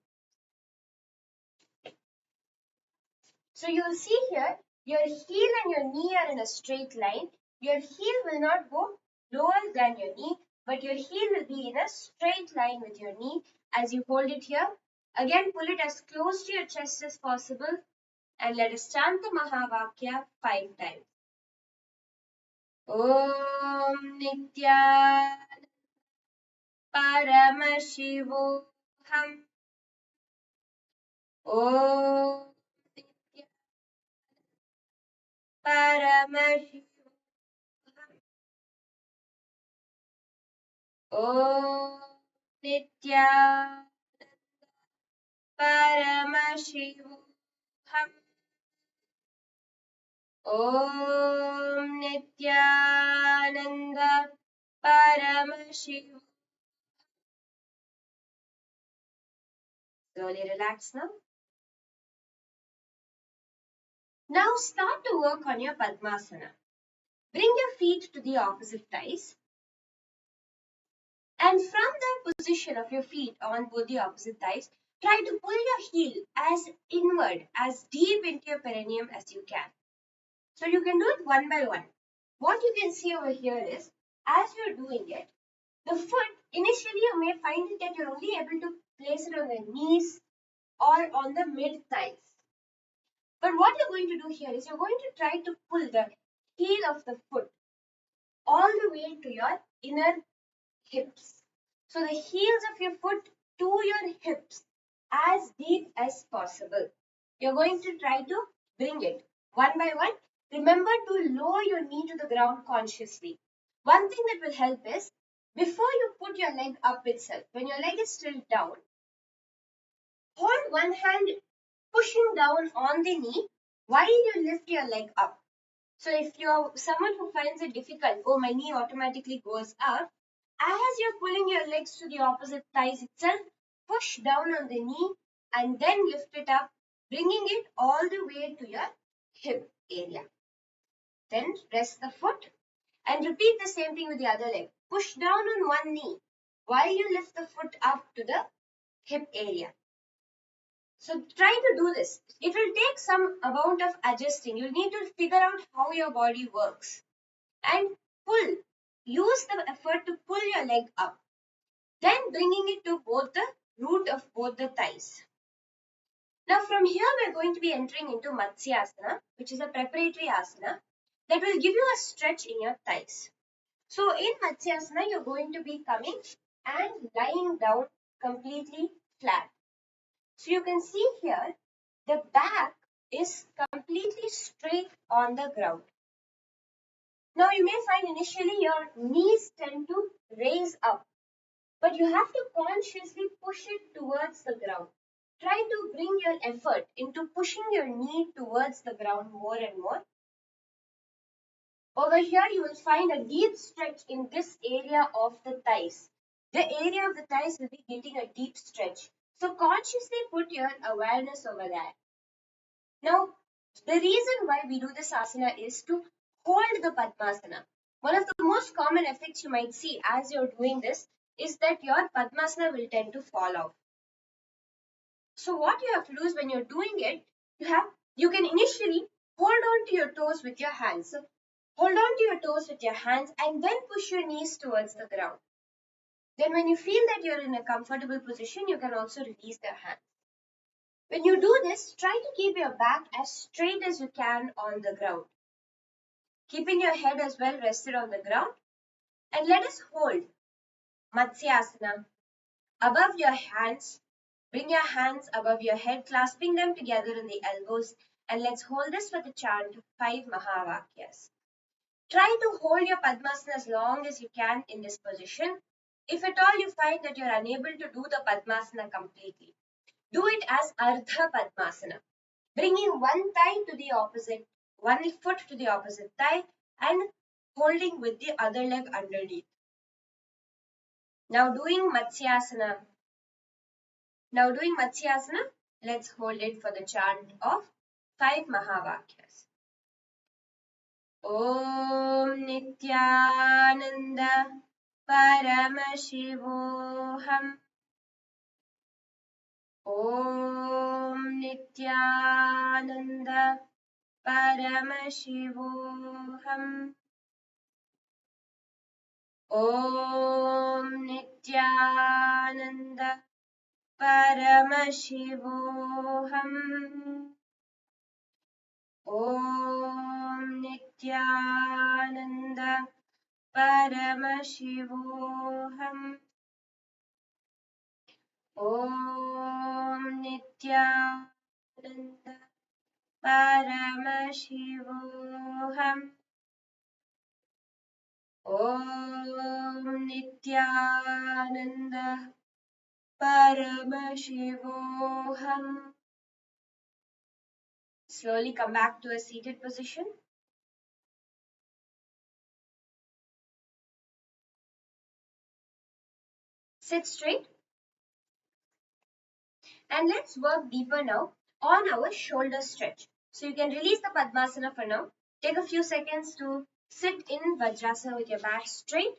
So you'll see here, your heel and your knee are in a straight line. Your heel will not go lower than your knee, but your heel will be in a straight line with your knee as you hold it here. Again, pull it as close to your chest as possible and let us chant the Mahavakya 5 times. Om Nitya Paramashivam. Om Nitya Paramashivam. Om Nitya Paramashivam. Om Nithyananda Paramashivam. Slowly relax now. Now start to work on your Padmasana. Bring your feet to the opposite thighs. And from the position of your feet on both the opposite thighs, try to pull your heel as inward, as deep into your perineum as you can. So you can do it one by one. What you can see over here is, as you're doing it, the foot, initially you may find it that you're only able to place it on the knees or on the mid thighs. But what you're going to do here is you're going to try to pull the heel of the foot all the way to your inner hips. So the heels of your foot to your hips as deep as possible. You're going to try to bring it one by one. Remember to lower your knee to the ground consciously. One thing that will help is before you put your leg up itself, when your leg is still down, hold one hand pushing down on the knee while you lift your leg up. So if you're someone who finds it difficult, oh, my knee automatically goes up, as you're pulling your legs to the opposite thighs itself, push down on the knee and then lift it up, bringing it all the way to your hip area. Then rest the foot and repeat the same thing with the other leg. Push down on one knee while you lift the foot up to the hip area. So try to do this. It will take some amount of adjusting. You'll need to figure out how your body works. And pull. Use the effort to pull your leg up. Then bringing it to both the root of both the thighs. Now from here we're going to be entering into Matsyasana, which is a preparatory asana that will give you a stretch in your thighs. So in Matsyasana you're going to be coming and lying down completely flat. So you can see here, the back is completely straight on the ground. Now you may find initially your knees tend to raise up, but you have to consciously push it towards the ground. Try to bring your effort into pushing your knee towards the ground more and more. Over here you will find a deep stretch in this area of the thighs. The area of the thighs will be getting a deep stretch. So consciously put your awareness over there. Now, the reason why we do this asana is to hold the Padmasana. One of the most common effects you might see as you're doing this is that your Padmasana will tend to fall off. So what you have to do is when you're doing it, you can initially hold on to your toes with your hands. So hold on to your toes with your hands and then push your knees towards the ground. Then when you feel that you're in a comfortable position, you can also release the hands. When you do this, try to keep your back as straight as you can on the ground. Keeping your head as well rested on the ground. And let us hold Matsyasana above your hands. Bring your hands above your head, clasping them together in the elbows. And let's hold this for the chant of 5 Mahavakyas. Try to hold your Padmasana as long as you can in this position. If at all you find that you're unable to do the Padmasana completely, do it as Ardha Padmasana, bringing one thigh to the opposite, one foot to the opposite thigh and holding with the other leg underneath. Now doing Matsyasana. Let's hold it for the chant of 5 Mahavakyas. Om Nithyananda Paramashivoham. Om Nithyananda Paramashivoham. Om Nithyananda Paramashivoham. Om Nithyananda Paramashivoham. Om Nithyananda Paramashivoham. Om Nithyananda Paramashivoham. Slowly come back to a seated position. Sit straight. And let's work deeper now on our shoulder stretch. So you can release the Padmasana for now. Take a few seconds to sit in Vajrasana with your back straight,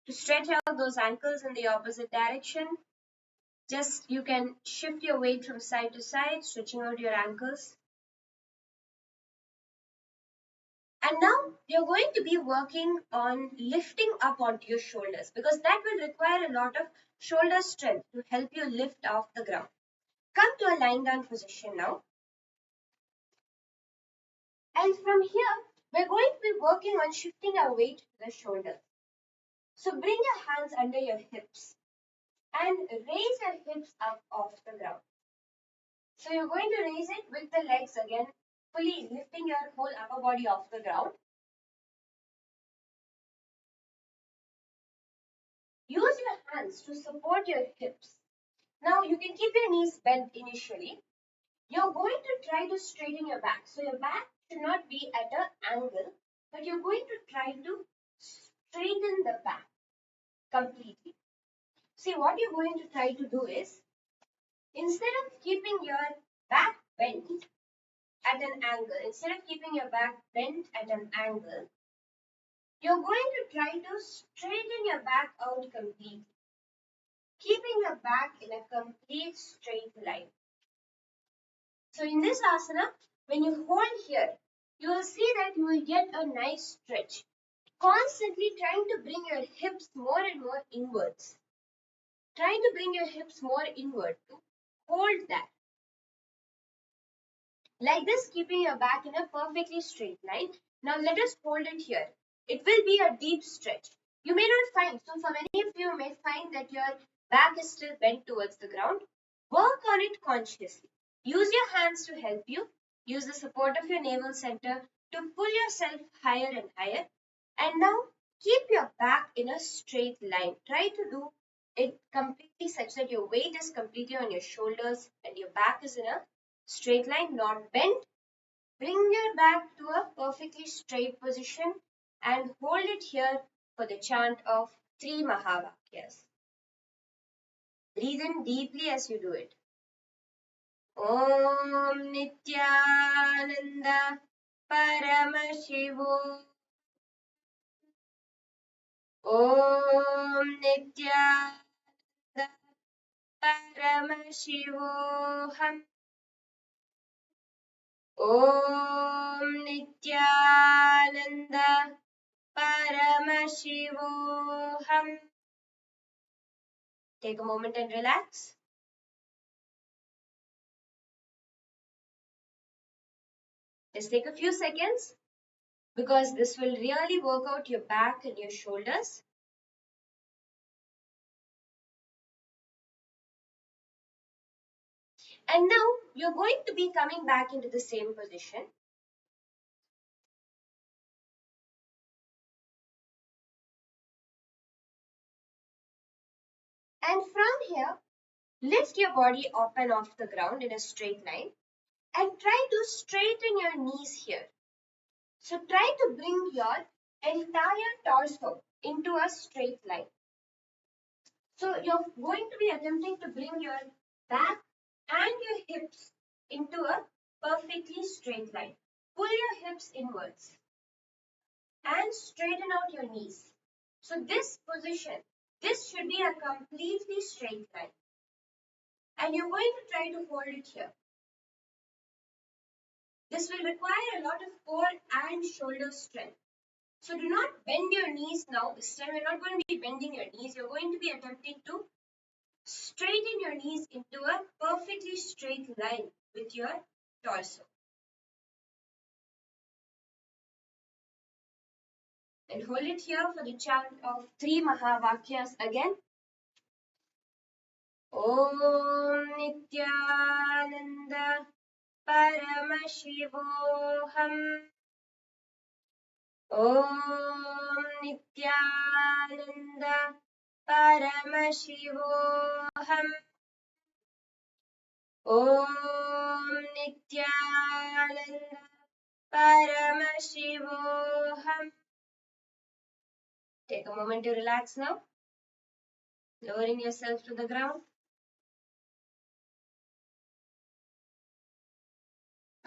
to stretch out those ankles in the opposite direction. Just you can shift your weight from side to side, stretching out your ankles. And now you're going to be working on lifting up onto your shoulders, because that will require a lot of shoulder strength to help you lift off the ground. Come to a lying down position now. And from here, we're going to be working on shifting our weight to the shoulders. So bring your hands under your hips and raise your hips up off the ground. So you're going to raise it with the legs again, fully lifting your whole upper body off the ground. Use your hands to support your hips. Now you can keep your knees bent initially. You're going to try to straighten your back. So your back should not be at an angle, but you're going to try to straighten the back completely. See, what you're going to try to do is, instead of keeping your back bent at an angle, you're going to try to straighten your back out completely, keeping your back in a complete straight line. So in this asana, when you hold here, you will see that you will get a nice stretch, constantly trying to bring your hips more and more inwards. Trying to bring your hips more inward to hold that. Like this, keeping your back in a perfectly straight line. Now let us hold it here. It will be a deep stretch. You may not find, so for many of you may find that your back is still bent towards the ground. Work on it consciously. Use your hands to help you. Use the support of your navel center to pull yourself higher and higher. And now keep your back in a straight line. Try to do it completely such that your weight is completely on your shoulders and your back is in a straight line, not bent. Bring your back to a perfectly straight position and hold it here for the chant of 3 Mahavakyas. Breathe in deeply as you do it. Om Nithyananda Paramashivo. Om Nithyananda Paramashivoham. Om Nithyananda Paramashivoham. Take a moment and relax. Just take a few seconds, because this will really work out your back and your shoulders. And now you're going to be coming back into the same position. And from here, lift your body up and off the ground in a straight line and try to straighten your knees here. So try to bring your entire torso into a straight line. So you're going to be attempting to bring your back and your hips into a perfectly straight line. Pull your hips inwards and straighten out your knees. So this position, this should be a completely straight line. And you're going to try to hold it here. This will require a lot of core and shoulder strength. So do not bend your knees now. This time you're not going to be bending your knees. You're going to be attempting to straighten your knees into a perfectly straight line with your torso. And hold it here for the chant of 3 Mahavakyas again. Om Nithyananda Paramashivam. Om Nithyananda Paramashivam. Om Nithyananda Paramashivam. Take a moment to relax now, lowering yourself to the ground.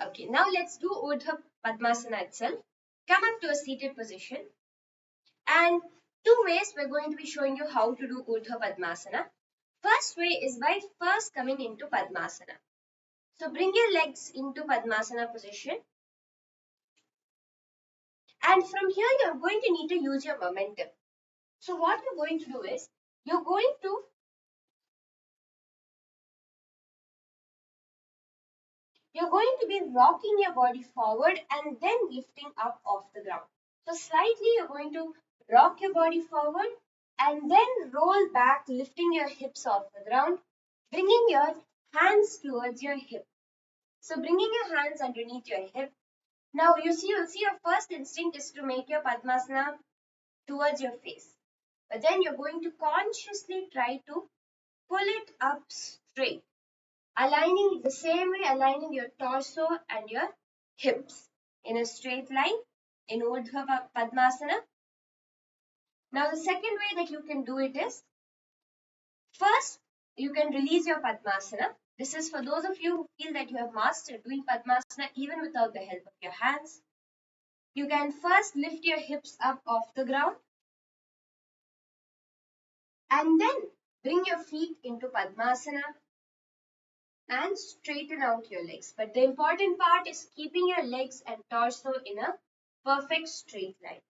Okay, now let's do Urdhva Padmasana itself. Come up to a seated position. And 2 ways we're going to be showing you how to do Urdhva Padmasana. First way is by first coming into Padmasana. So bring your legs into Padmasana position. And from here, you're going to need to use your momentum. So what you're going to do is, you're going to be rocking your body forward and then lifting up off the ground. So slightly you're going to rock your body forward and then roll back, lifting your hips off the ground, bringing your hands towards your hip. So bringing your hands underneath your hip. Now you'll see your first instinct is to make your Padmasana towards your face. But then you're going to consciously try to pull it up straight. Aligning the same way, aligning your torso and your hips in a straight line in Urdhva Padmasana. Now the second way that you can do it is, first you can release your Padmasana. This is for those of you who feel that you have mastered doing Padmasana even without the help of your hands. You can first lift your hips up off the ground and then bring your feet into Padmasana and straighten out your legs. But the important part is keeping your legs and torso in a perfect straight line.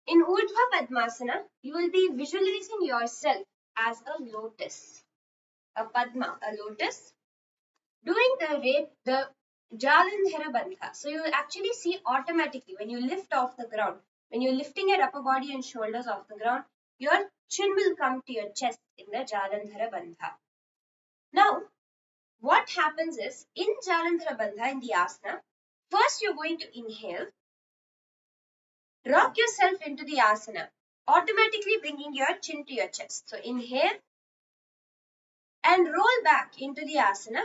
In Urdhva Padmasana, you will be visualizing yourself as a lotus, a Padma, a lotus, doing the Jalandhara Bandha. So you will actually see automatically when you lift off the ground, when you're lifting your upper body and shoulders off the ground, your chin will come to your chest in the Jalandhara Bandha. Now, what happens is, in Jalandhara Bandha, in the asana, first you're going to inhale, rock yourself into the asana, automatically bringing your chin to your chest. So inhale and roll back into the asana,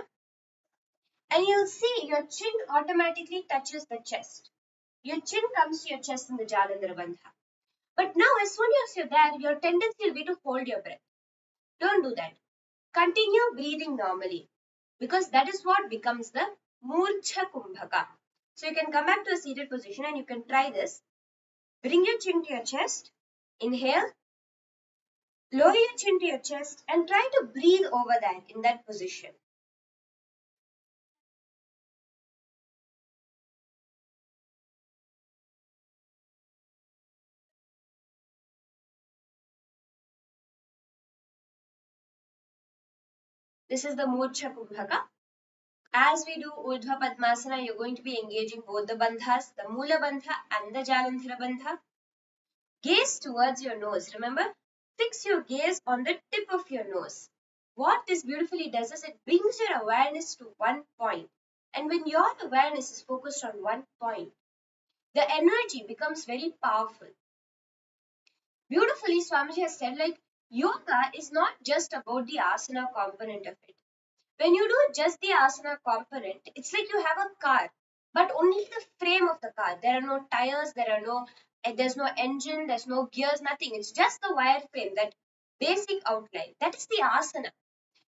and you'll see your chin automatically touches the chest. Your chin comes to your chest in the Jalandhara Bandha. But now, as soon as you're there, your tendency will be to hold your breath. Don't do that. Continue breathing normally, because that is what becomes the Murcha Kumbhaka. So you can come back to a seated position and you can try this. Bring your chin to your chest. Inhale. Lower your chin to your chest and try to breathe over that in that position. This is the Murcha Kumbhaka. As we do Urdhva Padmasana, you're going to be engaging both the bandhas, the Mula Bandha and the Jalandhara Bandha. Gaze towards your nose. Remember, fix your gaze on the tip of your nose. What this beautifully does is it brings your awareness to one point. And when your awareness is focused on one point, the energy becomes very powerful. Beautifully, Swamiji has said, like, yoga is not just about the asana component of it. When you do just the asana component, it's like you have a car, but only the frame of the car. There are no tires, there's no engine, there's no gears, nothing. It's just the wire frame that basic outline. That is the asana.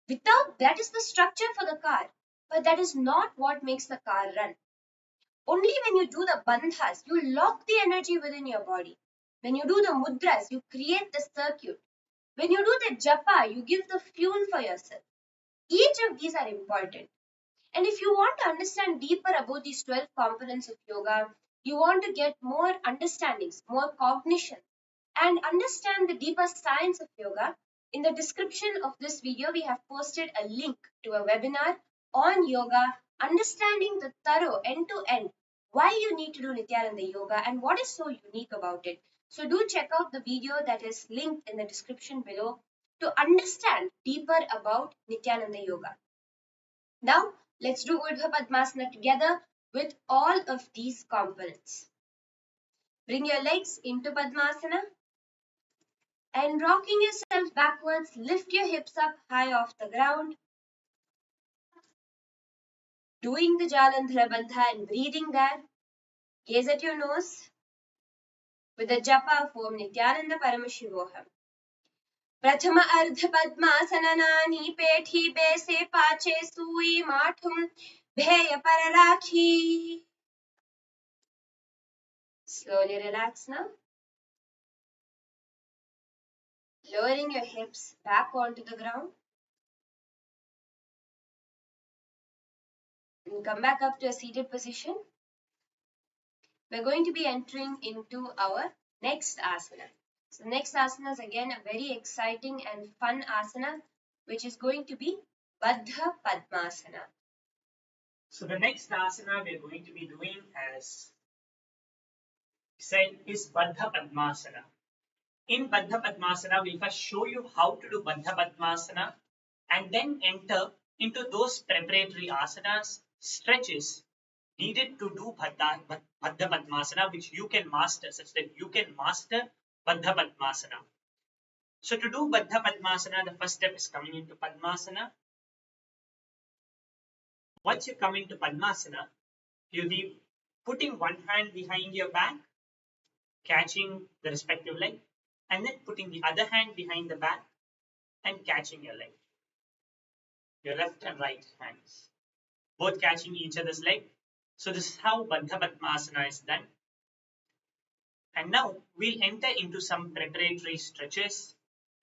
Without that is the structure for the car, but that is not what makes the car run. Only when you do the bandhas, you lock the energy within your body. When you do the mudras, you create the circuit. When you do the japa, you give the fuel for yourself. Each of these are important. And if you want to understand deeper about these 12 components of yoga, you want to get more understandings, more cognition, and understand the deeper science of yoga, in the description of this video, we have posted a link to a webinar on yoga, understanding the thorough end to end, why you need to do Nithyananda Yoga and what is so unique about it. So do check out the video that is linked in the description below to understand deeper about Nithyananda Yoga. Now, let's do Urdhva Padmasana together with all of these components. Bring your legs into Padmasana and rocking yourself backwards, lift your hips up high off the ground. Doing the Jalandhara Bandha and breathing there. Gaze at your nose with the japa of Om Nithyananda Paramashivam. प्रथम अर्ध पद्मासननानि पेठी बेसे पाचे सुई माठुम भेय पर राखी. Slowly relax now. Lowering your hips back onto the ground. And come back up to a seated position. We're going to be entering into our next asana. So next asana is again a very exciting and fun asana, which is going to be Baddha Padmasana. So the next asana we are going to be doing, as said, is Baddha Padmasana. In Baddha Padmasana, we'll first show you how to do Baddha Padmasana and then enter into those preparatory asanas, stretches needed to do Baddha Padmasana, which you can master, such that you can master Baddha Padmasana. So to do Baddha Padmasana, the first step is coming into Padmasana. Once you come into Padmasana, you'll be putting one hand behind your back, catching the respective leg, and then putting the other hand behind the back and catching your leg. Your left and right hands, both catching each other's leg. So this is how Baddha Padmasana is done. And now we'll enter into some preparatory stretches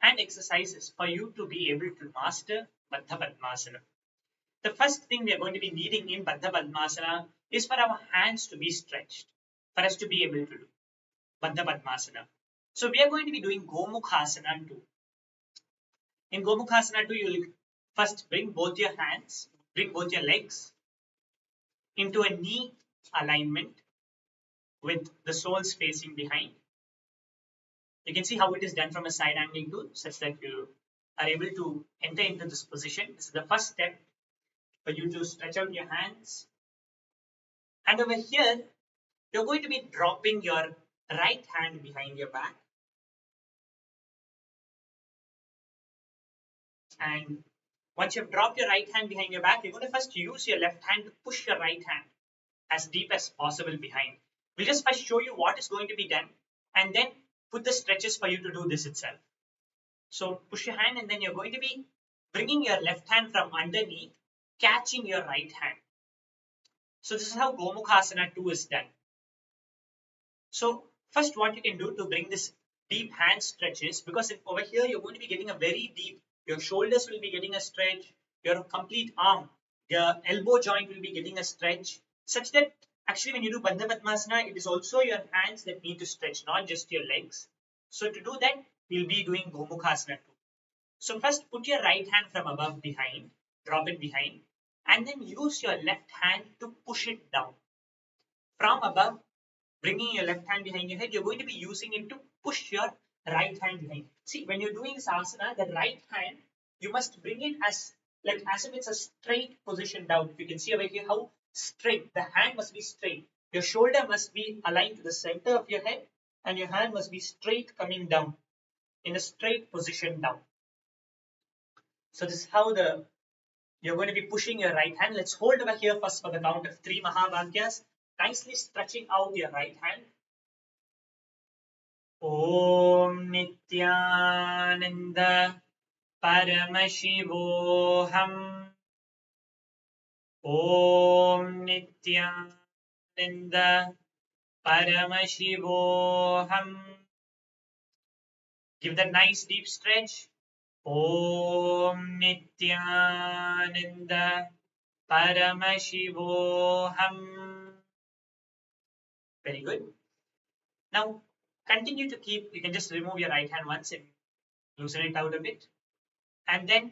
and exercises for you to be able to master Baddha Padmasana. The first thing we are going to be needing in Baddha Padmasana is for our hands to be stretched, for us to be able to do Baddha Padmasana. So we are going to be doing Gomukhasana 2. In Gomukhasana 2, you will first bring both your hands, bring both your legs into a knee alignment with the soles facing behind. You can see how it is done from a side angle too, such that you are able to enter into this position. This is the first step for you to stretch out your hands. And over here, you're going to be dropping your right hand behind your back. And once you've dropped your right hand behind your back, you're going to first use your left hand to push your right hand as deep as possible behind. We'll just first show you what is going to be done and then put the stretches for you to do this itself. So push your hand and then you're going to be bringing your left hand from underneath, catching your right hand. So this is how Gomukhasana 2 is done. So first what you can do to bring this deep hand stretches, because over here you're going to be getting a very deep, your shoulders will be getting a stretch, your complete arm, your elbow joint will be getting a stretch, such that actually when you do Baddha Padmasana, it is also your hands that need to stretch, not just your legs. So to do that, we'll be doing Gomukhasana 2. So first put your right hand from above behind, drop it behind, and then use your left hand to push it down. From above, bringing your left hand behind your head, you're going to be using it to push your right hand behind. See, when you're doing this asana, the right hand, you must bring it as if it's a straight position down. If you can see over here how straight, the hand must be straight. Your shoulder must be aligned to the center of your head and your hand must be straight coming down, in a straight position down. So this is how you're going to be pushing your right hand. Let's hold over here first for the count of 3 Mahavakyas, nicely stretching out your right hand. Om Nithyananda Paramashivoham. Om Nithyananda Paramashivoham. Give that nice deep stretch. Om Nithyananda Paramashivoham. Very good. Now continue to keep, you can just remove your right hand once and loosen it out a bit. And then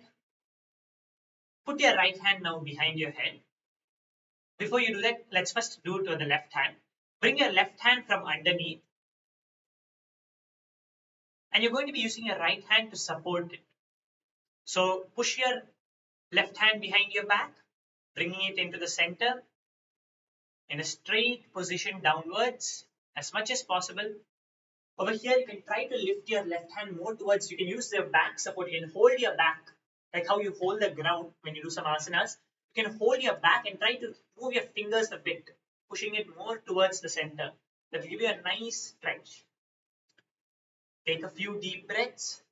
put your right hand now behind your head. Before you do that, let's first do it to the left hand. Bring your left hand from underneath. And you're going to be using your right hand to support it. So push your left hand behind your back, bringing it into the center in a straight position downwards as much as possible. Over here, you can try to lift your left hand more towards, you can use the back support, you can hold your back, like how you hold the ground when you do some asanas. You can hold your back and try to move your fingers a bit, pushing it more towards the center. That will give you a nice stretch. Take a few deep breaths.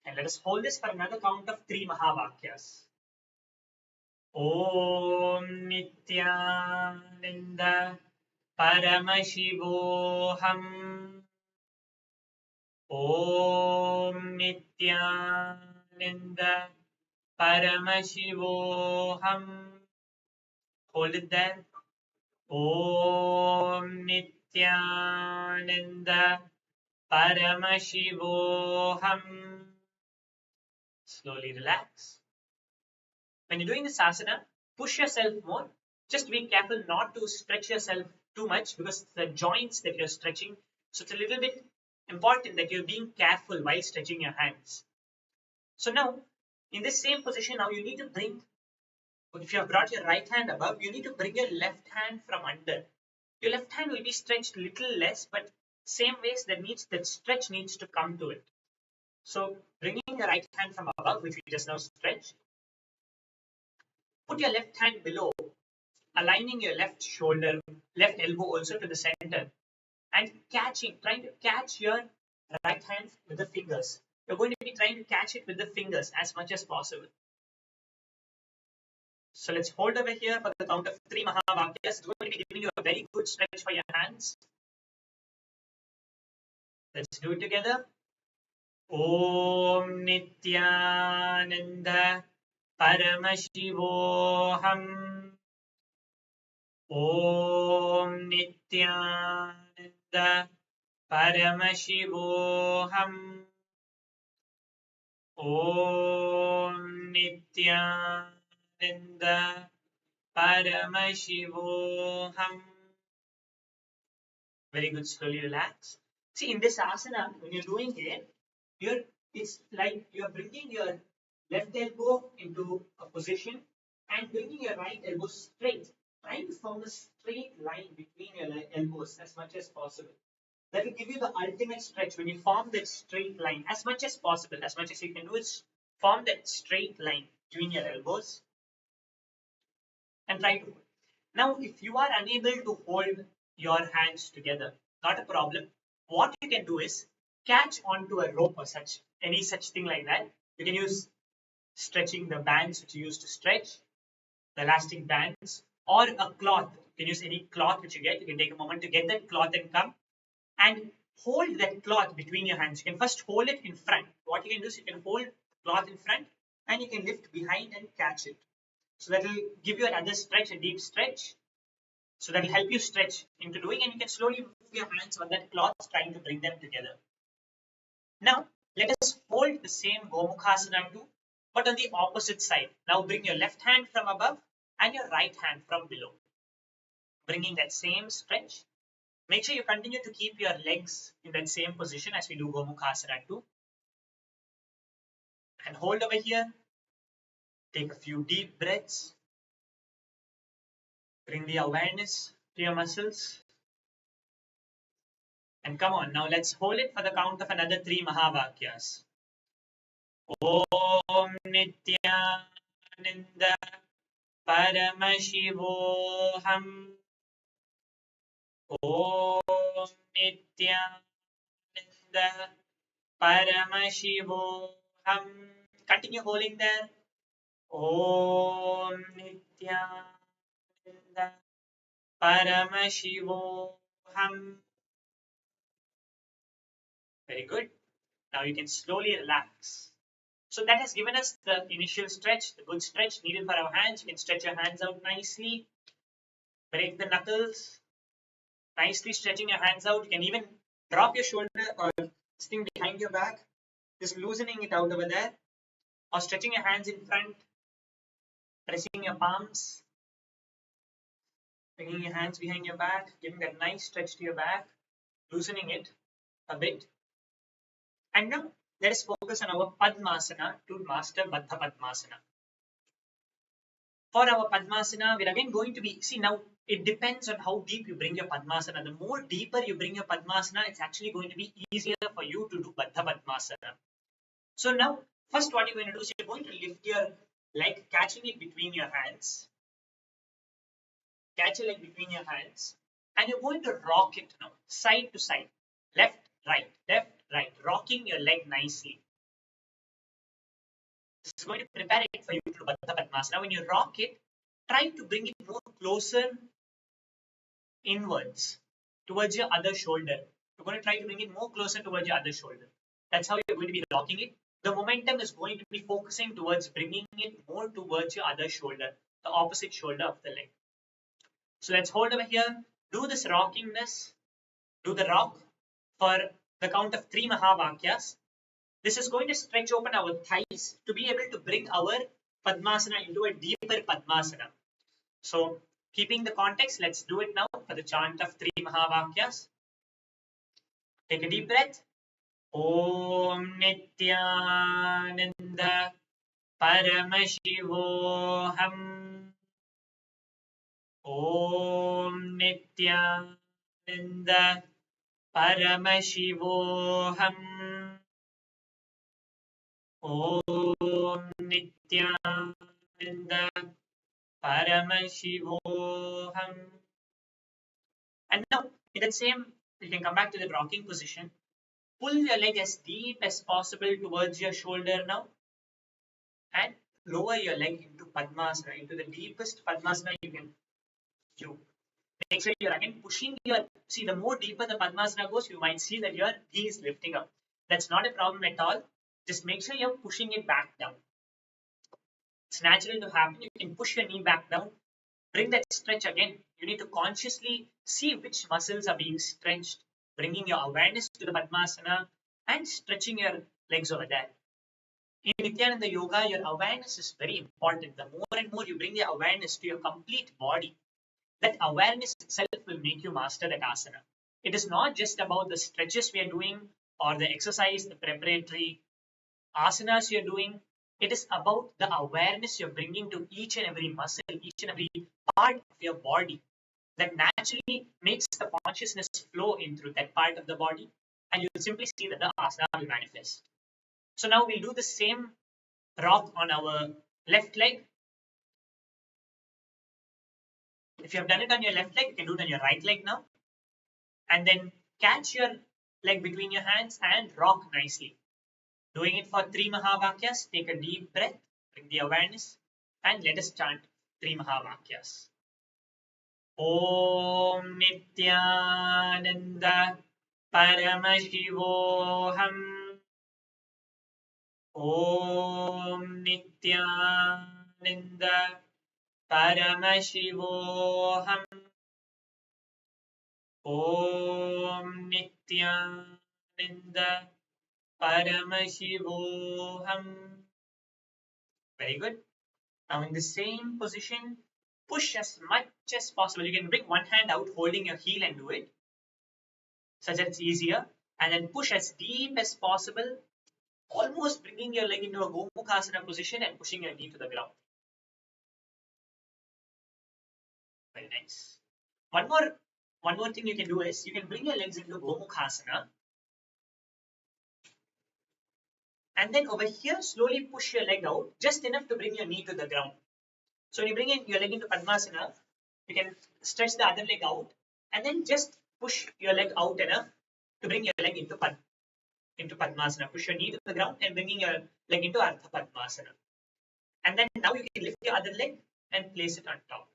And let us hold this for another count of 3 Mahavakyas. Om Nithyananda Paramashivoham. Om Nithyananda Paramashivoham. Hold it there. Om Nithyananda Paramashivoham. Slowly relax. When you're doing this asana, push yourself more. Just be careful not to stretch yourself too much because the joints that you're stretching, so it's a little bit important that you're being careful while stretching your hands. So now, in this same position, now you need to bring, if you have brought your right hand above, you need to bring your left hand from under. Your left hand will be stretched a little less, but same ways that stretch needs to come to it. So bringing the right hand from above, which we just now stretched, put your left hand below, aligning your left shoulder, left elbow also to the center, and trying to catch your right hand with the fingers. You're going to be trying to catch it with the fingers as much as possible. So let's hold over here for the count of 3 Mahavakyas. It's going to be giving you a very good stretch for your hands. Let's do it together. Om Nithyananda Paramashivoham. Om Nithyananda Paramashivoham. Om Nithyananda Paramashivoham. Very good. Slowly relax. See, in this asana, when you're doing it, it's like you're bringing your left elbow into a position and bringing your right elbow straight, trying to form a straight line between your elbows as much as possible. That will give you the ultimate stretch when you form that straight line as much as possible, as much as you can do is form that straight line between your elbows and try to hold. Now, if you are unable to hold your hands together, not a problem. What you can do is catch onto a rope or any such thing like that. You can use stretching the bands which you use to stretch, the elastic bands, or a cloth. You can use any cloth which you get. You can take a moment to get that cloth and come and hold that cloth between your hands. You can first hold it in front. What you can do is you can hold the cloth in front and you can lift behind and catch it. So that will give you another stretch, a deep stretch. So that will help you stretch into doing, and you can slowly move your hands on that cloth, trying to bring them together. Now, let us hold the same Gomukhasana too, but on the opposite side. Now bring your left hand from above and your right hand from below. Bringing that same stretch. Make sure you continue to keep your legs in that same position as we do Gomukhasana too. And hold over here. Take a few deep breaths. Bring the awareness to your muscles. And come on, now let's hold it for the count of another 3 Mahavakyas. Om Nithyananda Paramashivoham. Om Nithyananda Paramashivam. Continue holding there. Om Nithyananda Paramashivam. Very good. Now you can slowly relax. So that has given us the initial stretch, the good stretch needed for our hands. You can stretch your hands out nicely, break the knuckles, nicely stretching your hands out. You can even drop your shoulder or sitting behind your back, just loosening it out over there, or stretching your hands in front, pressing your palms, bringing your hands behind your back, giving that nice stretch to your back, loosening it a bit. And now let us focus on our Padmasana to master Baddha Padmasana. For our Padmasana, we're again going to be, see now, it depends on how deep you bring your Padmasana. The more deeper you bring your Padmasana, it's actually going to be easier for you to do Baddha Padmasana. So now, first what you're going to do is you're going to lift your leg, catching it between your hands. Catch your leg between your hands. And you're going to rock it now, side to side. Left, right, rocking your leg nicely. This is going to prepare it for you to do Baddha Padmasana. When you rock it, try to bring it more closer inwards towards your other shoulder. You're going to try to bring it more closer towards your other shoulder. That's how you're going to be rocking it. The momentum is going to be focusing towards bringing it more towards your other shoulder, the opposite shoulder of the leg. So let's hold over here, do this rockingness, do the rock for the count of 3 Mahavakyas. This is going to stretch open our thighs to be able to bring our Padmasana into a deeper Padmasana. So keeping the context, let's do it now for the chant of 3 Mahavakyas. Take a deep breath. Om Nithyananda Paramashivam. Om Nithyananda Paramashivam. Om Nithyananda Paramashivam. And now, in that same, you can come back to the rocking position. Pull your leg as deep as possible towards your shoulder now. And lower your leg into Padmasana, into the deepest Padmasana you can do. Make sure you're again pushing your, see, the more deeper the Padmasana goes, you might see that your knee is lifting up. That's not a problem at all. Just make sure you're pushing it back down. It's natural to happen. You can push your knee back down. Bring that stretch again. You need to consciously see which muscles are being stretched, bringing your awareness to the Padmasana and stretching your legs over there. In Nithyananda Yoga, your awareness is very important. The more and more you bring your awareness to your complete body, that awareness itself will make you master that asana. It is not just about the stretches we are doing or the exercise, the preparatory asanas you're doing. It is about the awareness you're bringing to each and every muscle, each and every part of your body that naturally makes the consciousness flow in through that part of the body, and you'll simply see that the asana will manifest. So now we'll do the same rock on our left leg. If you have done it on your left leg, you can do it on your right leg now. And then catch your leg between your hands and rock nicely. Doing it for 3 Mahavakyas, take a deep breath, bring the awareness, and let us chant 3 Mahavakyas. Om Nithyananda Paramashivoham. Om Nithyananda Paramashivoham. Om Nithyananda Paramashivoham. Very good. Now in the same position, push as much as possible. You can bring one hand out holding your heel and do it, such that it's easier. And then push as deep as possible, almost bringing your leg into a Gomukhasana position and pushing your knee to the ground. Very nice. One more thing you can do is you can bring your legs into Gomukhasana. And then over here, slowly push your leg out, just enough to bring your knee to the ground. So when you bring your leg into Padmasana, you can stretch the other leg out and then just push your leg out enough to bring your leg into Padmasana. Push your knee to the ground and bringing your leg into Ardha Padmasana. And then now you can lift your other leg and place it on top.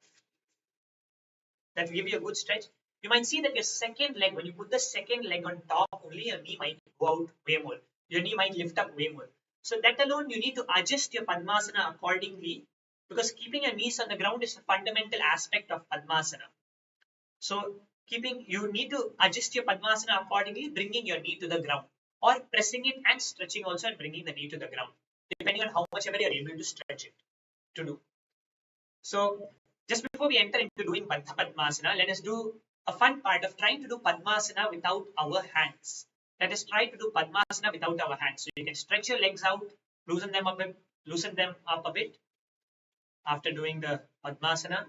That will give you a good stretch. You might see that your second leg, when you put the second leg on top, only your knee might go out way more. Your knee might lift up way more. So that alone, you need to adjust your Padmasana accordingly, because keeping your knees on the ground is a fundamental aspect of Padmasana. So you need to adjust your Padmasana accordingly, bringing your knee to the ground, or pressing it and stretching also and bringing the knee to the ground, depending on how much ever you're able to stretch it to do. So just before we enter into doing Bandha Padmasana, let us do a fun part of trying to do Padmasana without our hands. Let us try to do Padmasana without our hands. So you can stretch your legs out, loosen them up a bit after doing the Padmasana.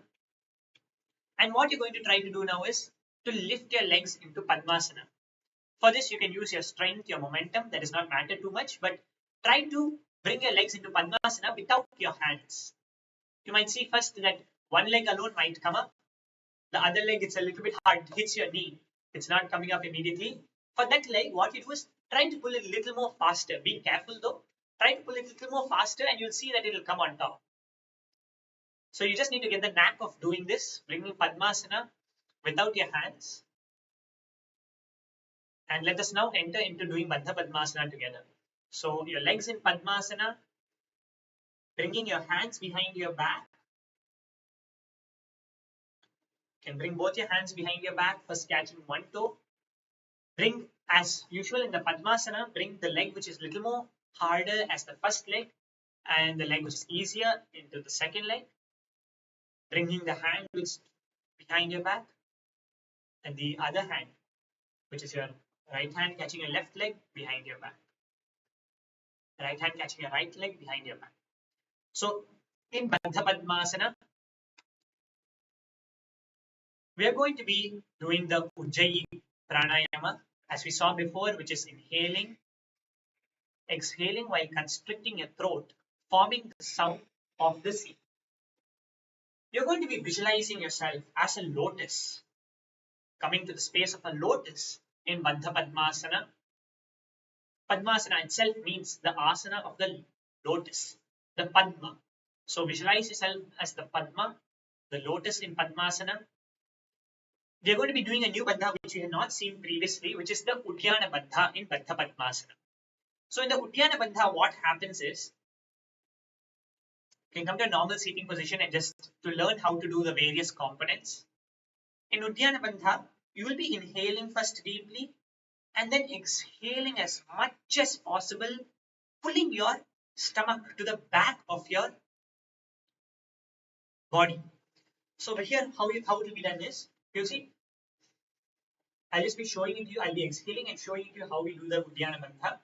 And what you're going to try to do now is to lift your legs into Padmasana. For this, you can use your strength, your momentum. That does not matter too much, but try to bring your legs into Padmasana without your hands. You might see first that one leg alone might come up. The other leg, it's a little bit hard, it hits your knee. It's not coming up immediately. For that leg, what you do is try to pull it a little more faster. Be careful though. Try to pull it a little more faster and you'll see that it will come on top. So you just need to get the knack of doing this, bringing Padmasana without your hands. And let us now enter into doing Bandha Padmasana together. So your legs in Padmasana, bringing your hands behind your back. You can bring both your hands behind your back, first catching one toe. Bring, as usual in the Padmasana, bring the leg which is little more harder as the first leg, and the leg which is easier into the second leg. Bringing the hand which is behind your back, and the other hand, which is your right hand, catching your left leg behind your back. Right hand catching your right leg behind your back. So in Bandha Padmasana, we are going to be doing the Ujjayi Pranayama as we saw before, which is inhaling, exhaling while constricting your throat, forming the sound of the sea. You're going to be visualizing yourself as a lotus, coming to the space of a lotus in Bandha Padmasana. Padmasana itself means the asana of the lotus, the Padma. So visualize yourself as the Padma, the lotus in Padmasana. We are going to be doing a new Bandha which we have not seen previously, which is the Uddiyana Bandha in Bandha Padmasana. So in the Uddiyana Bandha, what happens is, you can come to a normal seating position and just to learn how to do the various components. In Uddiyana Bandha, you will be inhaling first deeply and then exhaling as much as possible, pulling your stomach to the back of your body. So over here, how it will be done is, you see, I'll just be showing it to you. I'll be exhaling and showing it to you how we do the Uddiyana Bandha.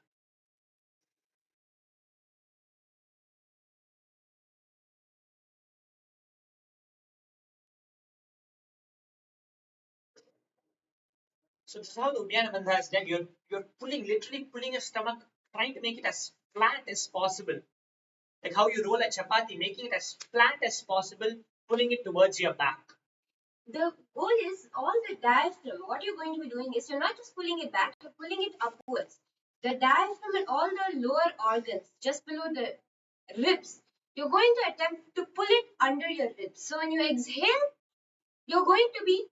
So this is how the Uddiyana Bandha is done. You're pulling, literally pulling your stomach, trying to make it as flat as possible. Like how you roll a chapati, making it as flat as possible, pulling it towards your back. The goal is all the diaphragm. What you're going to be doing is you're not just pulling it back, you're pulling it upwards. The diaphragm and all the lower organs just below the ribs, you're going to attempt to pull it under your ribs. So when you exhale, you're going to be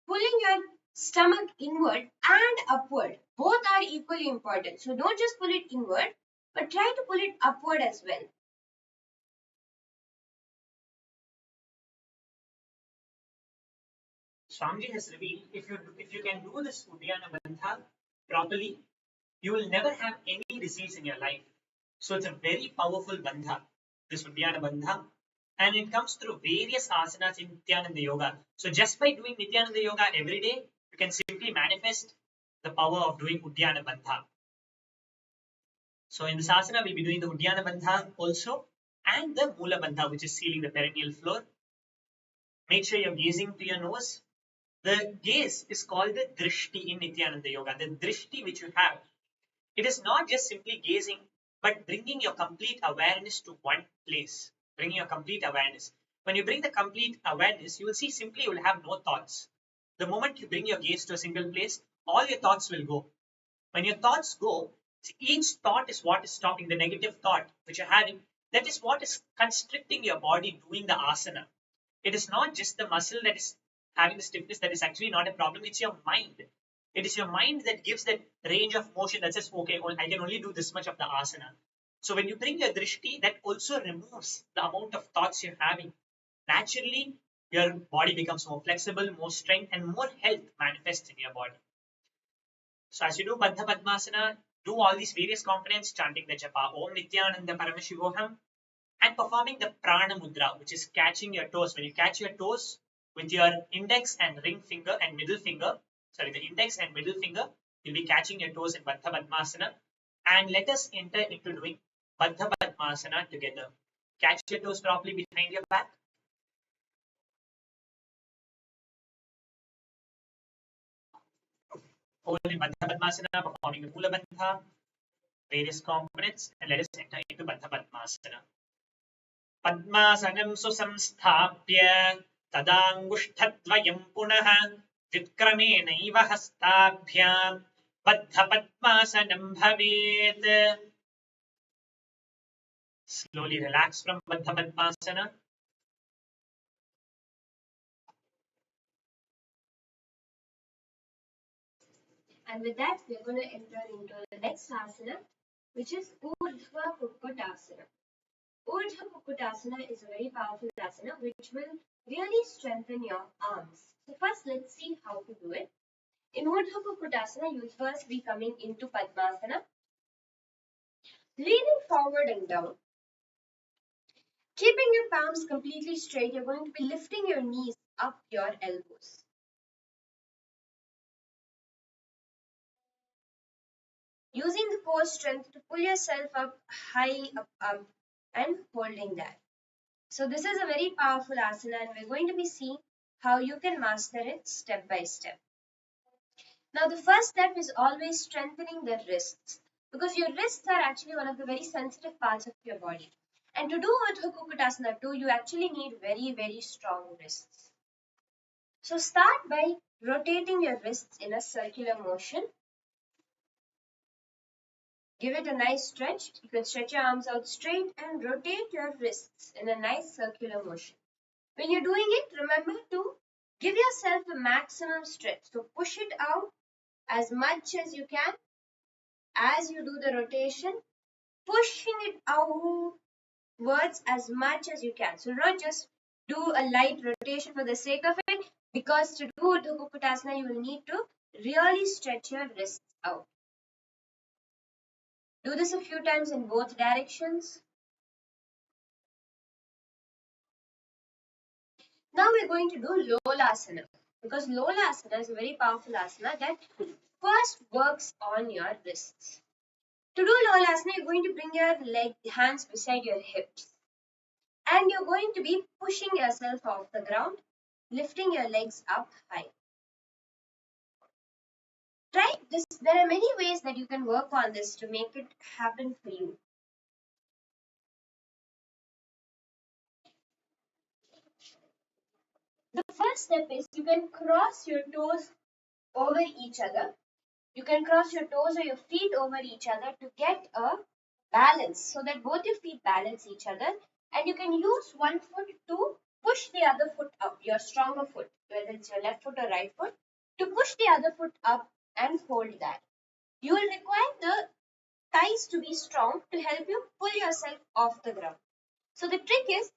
pulling your stomach inward and upward. Both are equally important. So don't just pull it inward, but try to pull it upward as well. Swamiji has revealed if you can do this Uddiyana Bandha properly, you will never have any disease in your life. So it's a very powerful Bandha, this Uddiyana Bandha, and it comes through various asanas in Nithyananda Yoga. So just by doing Nithyananda Yoga every day, you can simply manifest the power of doing Uddiyana Bandha. So in this asana, we'll be doing the Uddiyana Bandha also, and the Mula Bandha, which is sealing the perineal floor. Make sure you're gazing to your nose. The gaze is called the drishti in Nithyananda Yoga. The drishti which you have, it is not just simply gazing, but bringing your complete awareness to one place. Bringing your complete awareness. When you bring the complete awareness, you will see simply you will have no thoughts. The moment you bring your gaze to a single place, all your thoughts will go. When your thoughts go, each thought is what is stopping the negative thought which you're having. That is what is constricting your body doing the asana. It is not just the muscle that is having the stiffness that is actually not a problem. It's your mind. It is your mind that gives that range of motion that says, okay, well, I can only do this much of the asana. So when you bring your drishti, that also removes the amount of thoughts you're having. Naturally, your body becomes more flexible, more strength, and more health manifests in your body. So as you do Baddha Padmasana, do all these various components, chanting the japa Om Nithyananda Paramashivam, and performing the Prana Mudra, which is catching your toes. When you catch your toes with your index and ring finger and middle finger, sorry, the index and middle finger, you'll be catching your toes in Baddha Padmasana. And let us enter into doing Baddha Padmasana together. Catch your toes properly behind your back. Hold in Baddha Padmasana, performing the Mula Bandha, various components, and let us enter into Baddha Padmasana. Padmasanam susamsthapya तदाङ्गुष्ठद्वयं पुनः व्युत्क्रमेणैव हस्ताभ्यां बद्धपद्मासनं भवेत्. Slowly relax from Baddha Padmasana. And with that, we are going to enter into the next asana, which is Urdhva Kukutasana. Urdhva Kukutasana is a very powerful asana which will really strengthen your arms. So first, let's see how to do it. In Urdhva Kukutasana, you will first be coming into Padmasana, leaning forward and down. Keeping your palms completely straight, you're going to be lifting your knees up your elbows. Using the core strength to pull yourself up high, up, and holding that. So this is a very powerful asana, and we're going to be seeing how you can master it step by step. Now the first step is always strengthening the wrists, because your wrists are actually one of the very sensitive parts of your body. And to do Urdhva Kukutasana too, you actually need very, very strong wrists. So start by rotating your wrists in a circular motion. Give it a nice stretch. You can stretch your arms out straight and rotate your wrists in a nice circular motion. When you're doing it, remember to give yourself a maximum stretch. So push it out as much as you can as you do the rotation, pushing it outwards as much as you can. So not just do a light rotation for the sake of it, because to do the Kukutasana, you will need to really stretch your wrists out. Do this a few times in both directions. Now we're going to do Lolasana, because Lolasana is a very powerful asana that first works on your wrists. To do Lolasana, you're going to bring your hands beside your hips. And you're going to be pushing yourself off the ground, lifting your legs up high. Try this. There are many ways that you can work on this to make it happen for you. The first step is you can cross your toes over each other. You can cross your toes or your feet over each other to get a balance, so that both your feet balance each other, and you can use one foot to push the other foot up, your stronger foot, whether it's your left foot or right foot, to push the other foot up and hold that. You will require the thighs to be strong to help you pull yourself off the ground. So the trick is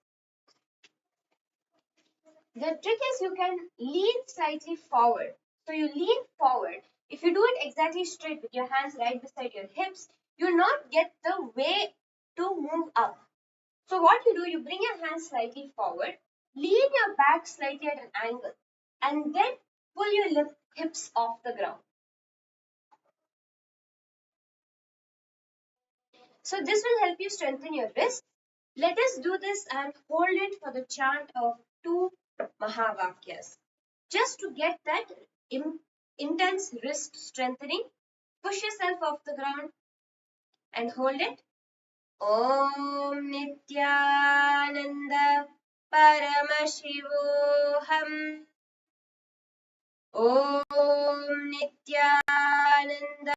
you can lean slightly forward. So you lean forward. If you do it exactly straight with your hands right beside your hips, you'll not get the way to move up. So what you do, you bring your hands slightly forward, lean your back slightly at an angle, and then pull your hips off the ground. So this will help you strengthen your wrists. Let us do this and hold it for the chant of 2 Mahavakyas. Just to get that intense wrist strengthening, push yourself off the ground and hold it. Om Nithyananda Paramashivam. Om Nithyananda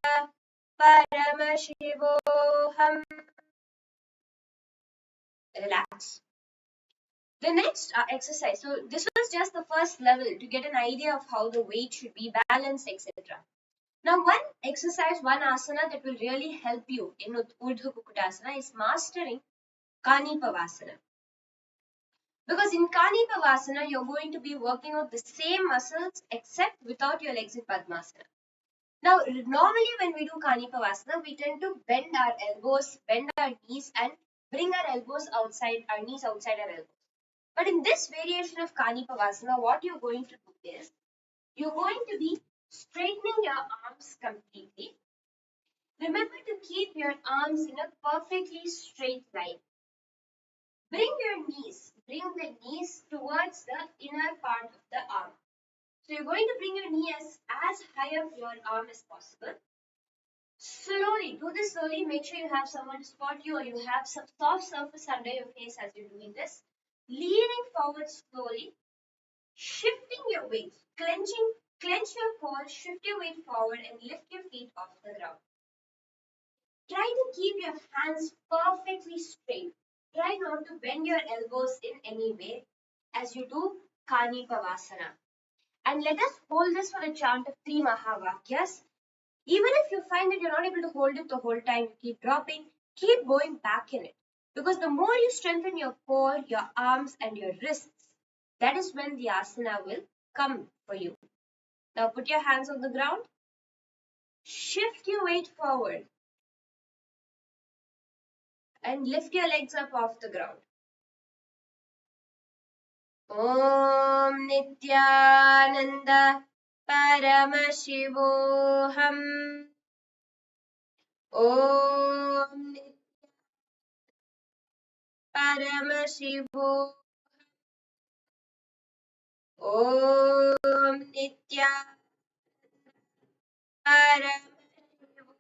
Paramashivam. Relax. The next exercise, so this was just the first level to get an idea of how the weight should be balanced, etc. Now, one exercise, one asana that will really help you in Urdhva Kukutasana is mastering Kanipavasana. Because in Kanipavasana, you're going to be working on the same muscles except without your legs in Padmasana. Now, normally when we do Kanipavasana, we tend to bend our elbows, bend our knees, and bring our elbows outside, our knees outside our elbows. But in this variation of Kanipavasana, what you're going to do is, you're going to be straightening your arms completely. Remember to keep your arms in a perfectly straight line. Bring the knees towards the inner part of the arm. So you're going to bring your knee as high up your arm as possible. Slowly, do this slowly. Make sure you have someone to spot you or you have some soft surface under your face as you're doing this. Leaning forward slowly, shifting your weight, clench your core, shift your weight forward and lift your feet off the ground. Try to keep your hands perfectly straight. Try not to bend your elbows in any way as you do Kanipavasana. And let us hold this for a chant of 3 Mahavakyas. Even if you find that you're not able to hold it the whole time, you keep dropping, keep going back in it. Because the more you strengthen your core, your arms, and your wrists, that is when the asana will come for you. Now put your hands on the ground, shift your weight forward, and lift your legs up off the ground. Om Nithyananda Paramashivam. Om Paramashivam. Om Nithyananda Paramashivam.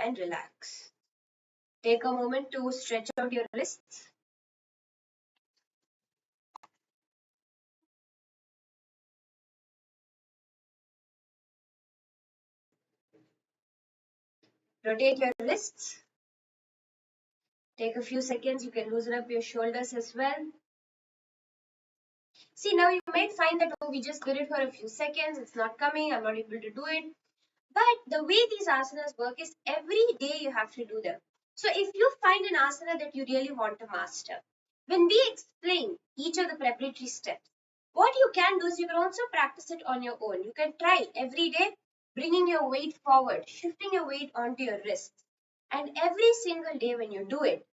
And relax. Take a moment to stretch out your wrists. Rotate your wrists. Take a few seconds. You can loosen up your shoulders as well. See, now you might find that, oh, we just did it for a few seconds. It's not coming. I'm not able to do it. But the way these asanas work is every day you have to do them. So if you find an asana that you really want to master, when we explain each of the preparatory steps, what you can do is you can also practice it on your own. You can try every day bringing your weight forward, shifting your weight onto your wrists. And every single day when you do it,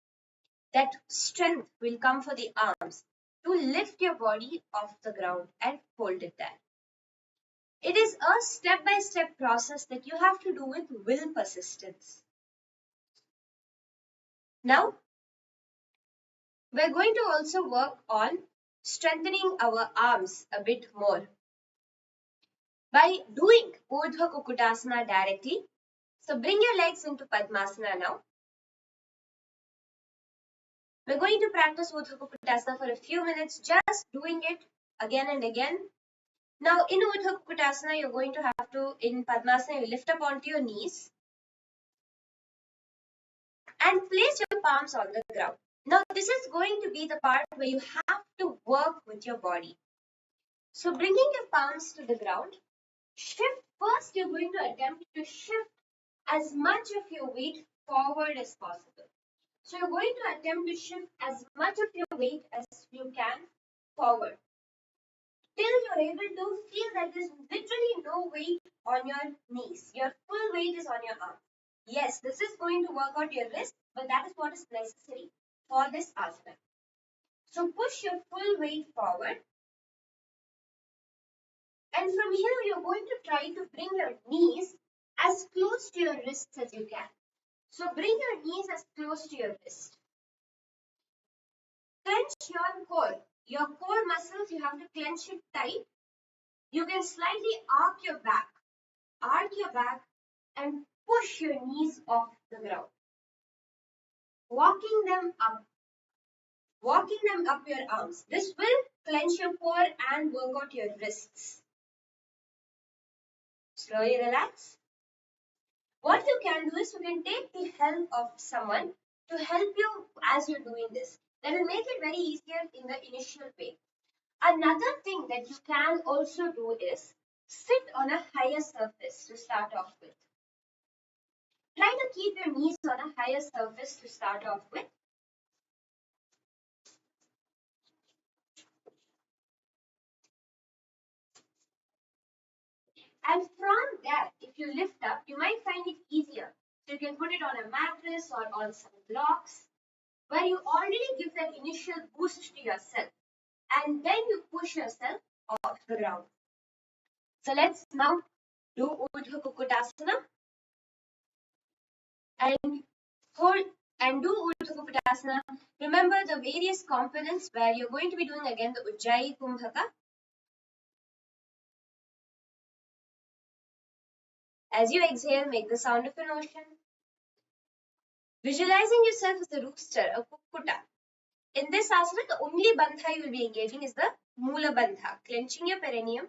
that strength will come for the arms to lift your body off the ground and hold it there. It is a step-by-step process that you have to do with will persistence. Now, we're going to also work on strengthening our arms a bit more by doing Urdhva Kukutasana directly. So bring your legs into Padmasana now. We're going to practice Urdhva Kukutasana for a few minutes, just doing it again and again. Now, in Urdhva Kukutasana, you're going to have to, in Padmasana, you lift up onto your knees and place your palms on the ground. Now, this is going to be the part where you have to work with your body. So, bringing your palms to the ground, shift. First, you're going to attempt to shift as much of your weight forward as possible. So, you're going to attempt to shift as much of your weight as you can forward, till you're able to feel that there's literally no weight on your knees. Your full weight is on your arm. Yes, this is going to work out your wrist, but that is what is necessary for this asana. So push your full weight forward. And from here, you're going to try to bring your knees as close to your wrists as you can. So bring your knees as close to your wrist. Clench your core. Your core muscles, you have to clench it tight. You can slightly arc your back and push your knees off the ground. Walking them up your arms. This will clench your core and work out your wrists. Slowly relax. What you can do is you can take the help of someone to help you as you're doing this. That will make it very easier in the initial way. Another thing that you can also do is sit on a higher surface to start off with. Try to keep your knees on a higher surface to start off with. And from that, if you lift up, you might find it easier. So you can put it on a mattress or on some blocks where you already give that initial boost to yourself. And then you push yourself off the ground. So let's now do Urdhva Kukutasana and hold and do Urdhva Kukutasana. Remember the various components where you're going to be doing again the Ujjayi Kumbhaka. As you exhale, make the sound of an ocean. Visualizing yourself as a rooster, a kukkuta. In this asana, the only bandha you will be engaging is the Mula Bandha, clenching your perineum.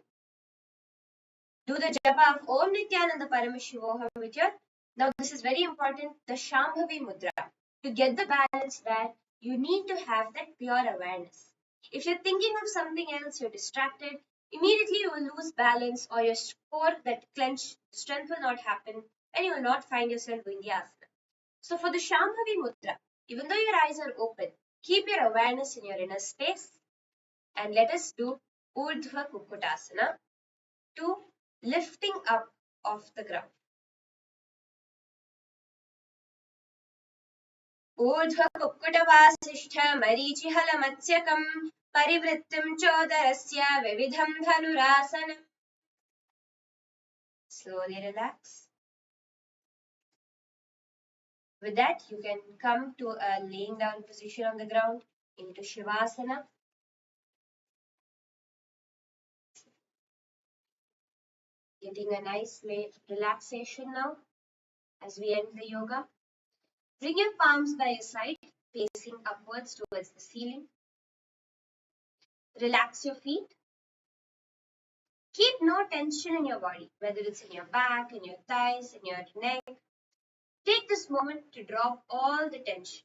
Do the japa of Om Nithyananda Paramashivam with your. Now, this is very important, the Shambhavi Mudra. To get the balance where you need to have that pure awareness. If you're thinking of something else, you're distracted, immediately you will lose balance or your core, that clench strength will not happen and you will not find yourself doing the asana. So for the Shambhavi Mudra, even though your eyes are open, keep your awareness in your inner space and let us do Urdhva Kukutasana to lifting up of the ground. ऊर्ध्व कुक्कुटवासिष्ठ मरीचिहलमत्स्यकं परिवृत्तिं चोदरस्य विविधं धनुरासनम्. Slowly relax. With that, you can come to a laying down position on the ground into Shavasana. Getting a nice relaxation now as we end the yoga. Bring your palms by your side, facing upwards towards the ceiling. Relax your feet. Keep no tension in your body, whether it's in your back, in your thighs, in your neck. Take this moment to drop all the tension.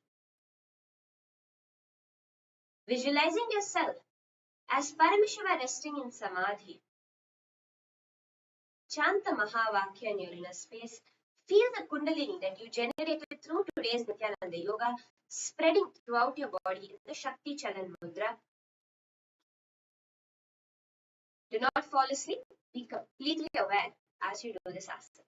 Visualizing yourself as Paramashiva resting in Samadhi. Chant the Mahavakya in your inner space. Feel the Kundalini that you generated through today's Nithyananda Yoga spreading throughout your body in the Shakti Chalan Mudra. Do not fall asleep. Be completely aware as you do this asana.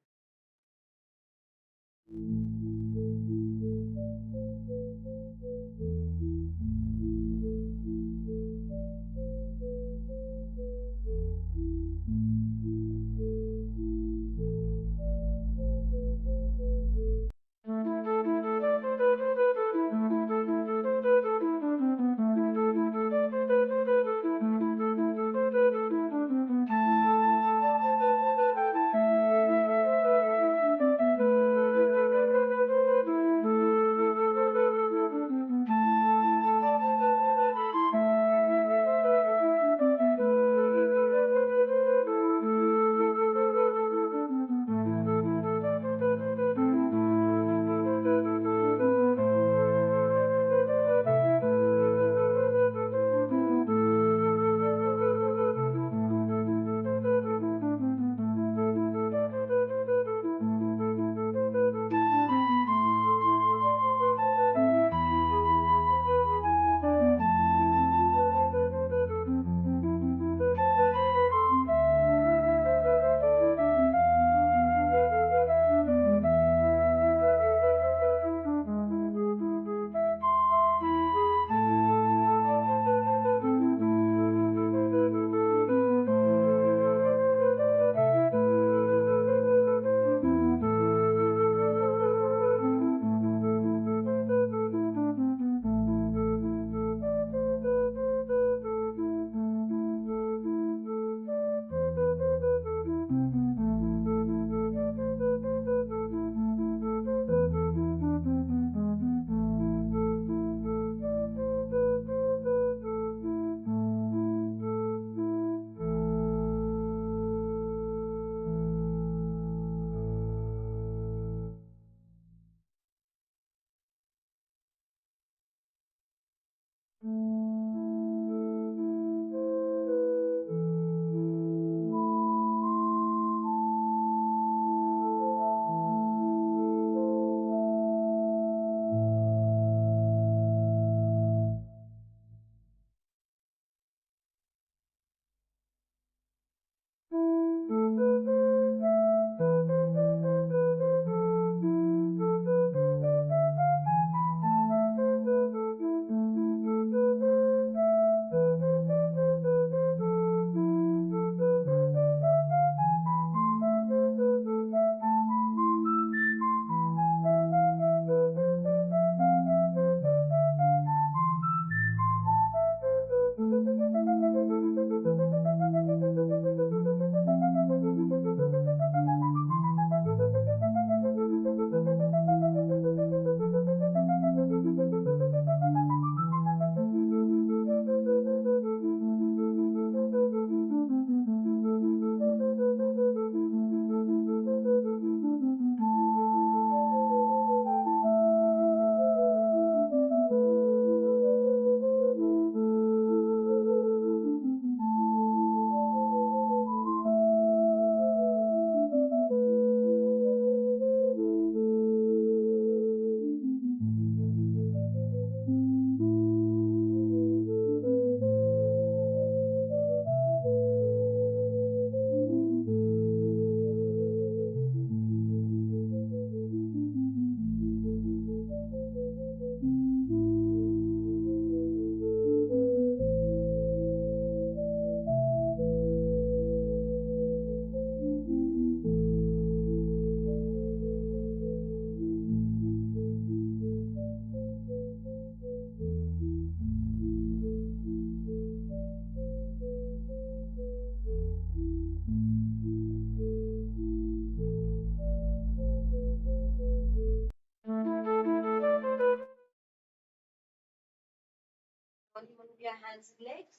your hands and legs.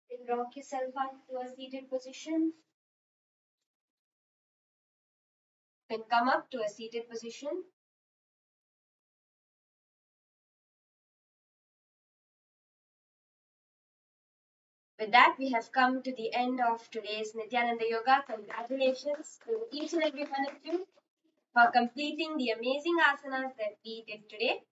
Then rock yourself up to a seated position. Then come up to a seated position. With that, we have come to the end of today's Nithyananda Yoga. Congratulations to each and every one of you for completing the amazing asanas that we did today.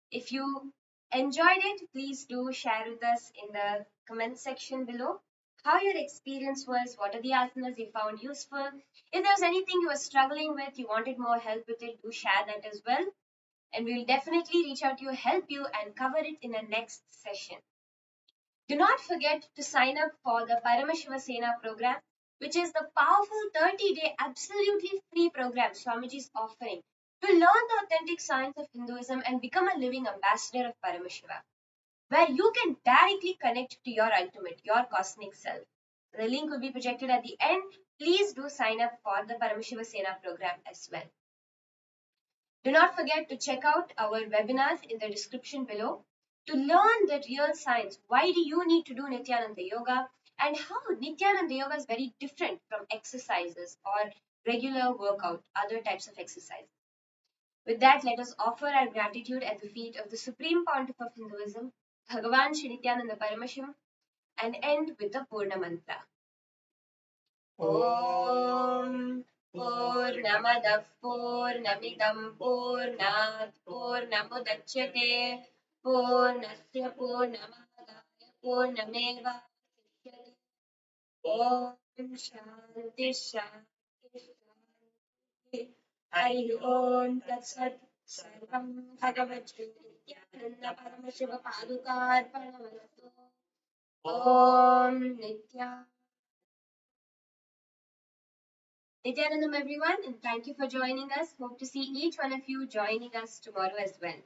If you enjoyed it, please do share with us in the comment section below how your experience was, what are the asanas you found useful. If there was anything you were struggling with, you wanted more help with it, do share that as well. And we will definitely reach out to you, help you, and cover it in the next session. Do not forget to sign up for the Paramashiva Sena program, which is the powerful 30-day absolutely free program Swamiji is offering to learn the authentic science of Hinduism and become a living ambassador of Paramashiva, where you can directly connect to your ultimate, your cosmic self. The link will be projected at the end. Please do sign up for the Paramashiva Sena program as well. Do not forget to check out our webinars in the description below to learn the real science. Why do you need to do Nithyananda Yoga? And how Nithyananda Yoga is very different from exercises or regular workout, other types of exercise. With that, let us offer our gratitude at the feet of the Supreme Pontiff of Hinduism, Bhagavan Sri Nithyananda Paramashivam, and end with the Purna Mantra. Om Purnamadah Purnamidam Purnat Purnamudachyate Purnasya Purnamadaya Purnameva Vasishyate. Om Shanti Shanti Shanti. Hari Om Tat Sat. Sarvam Bhagavat Sri Nithyananda Paramashiva Padukarpanamastu. Om Nithyanandam everyone, and thank you for joining us. Hope to see each one of you joining us tomorrow as well.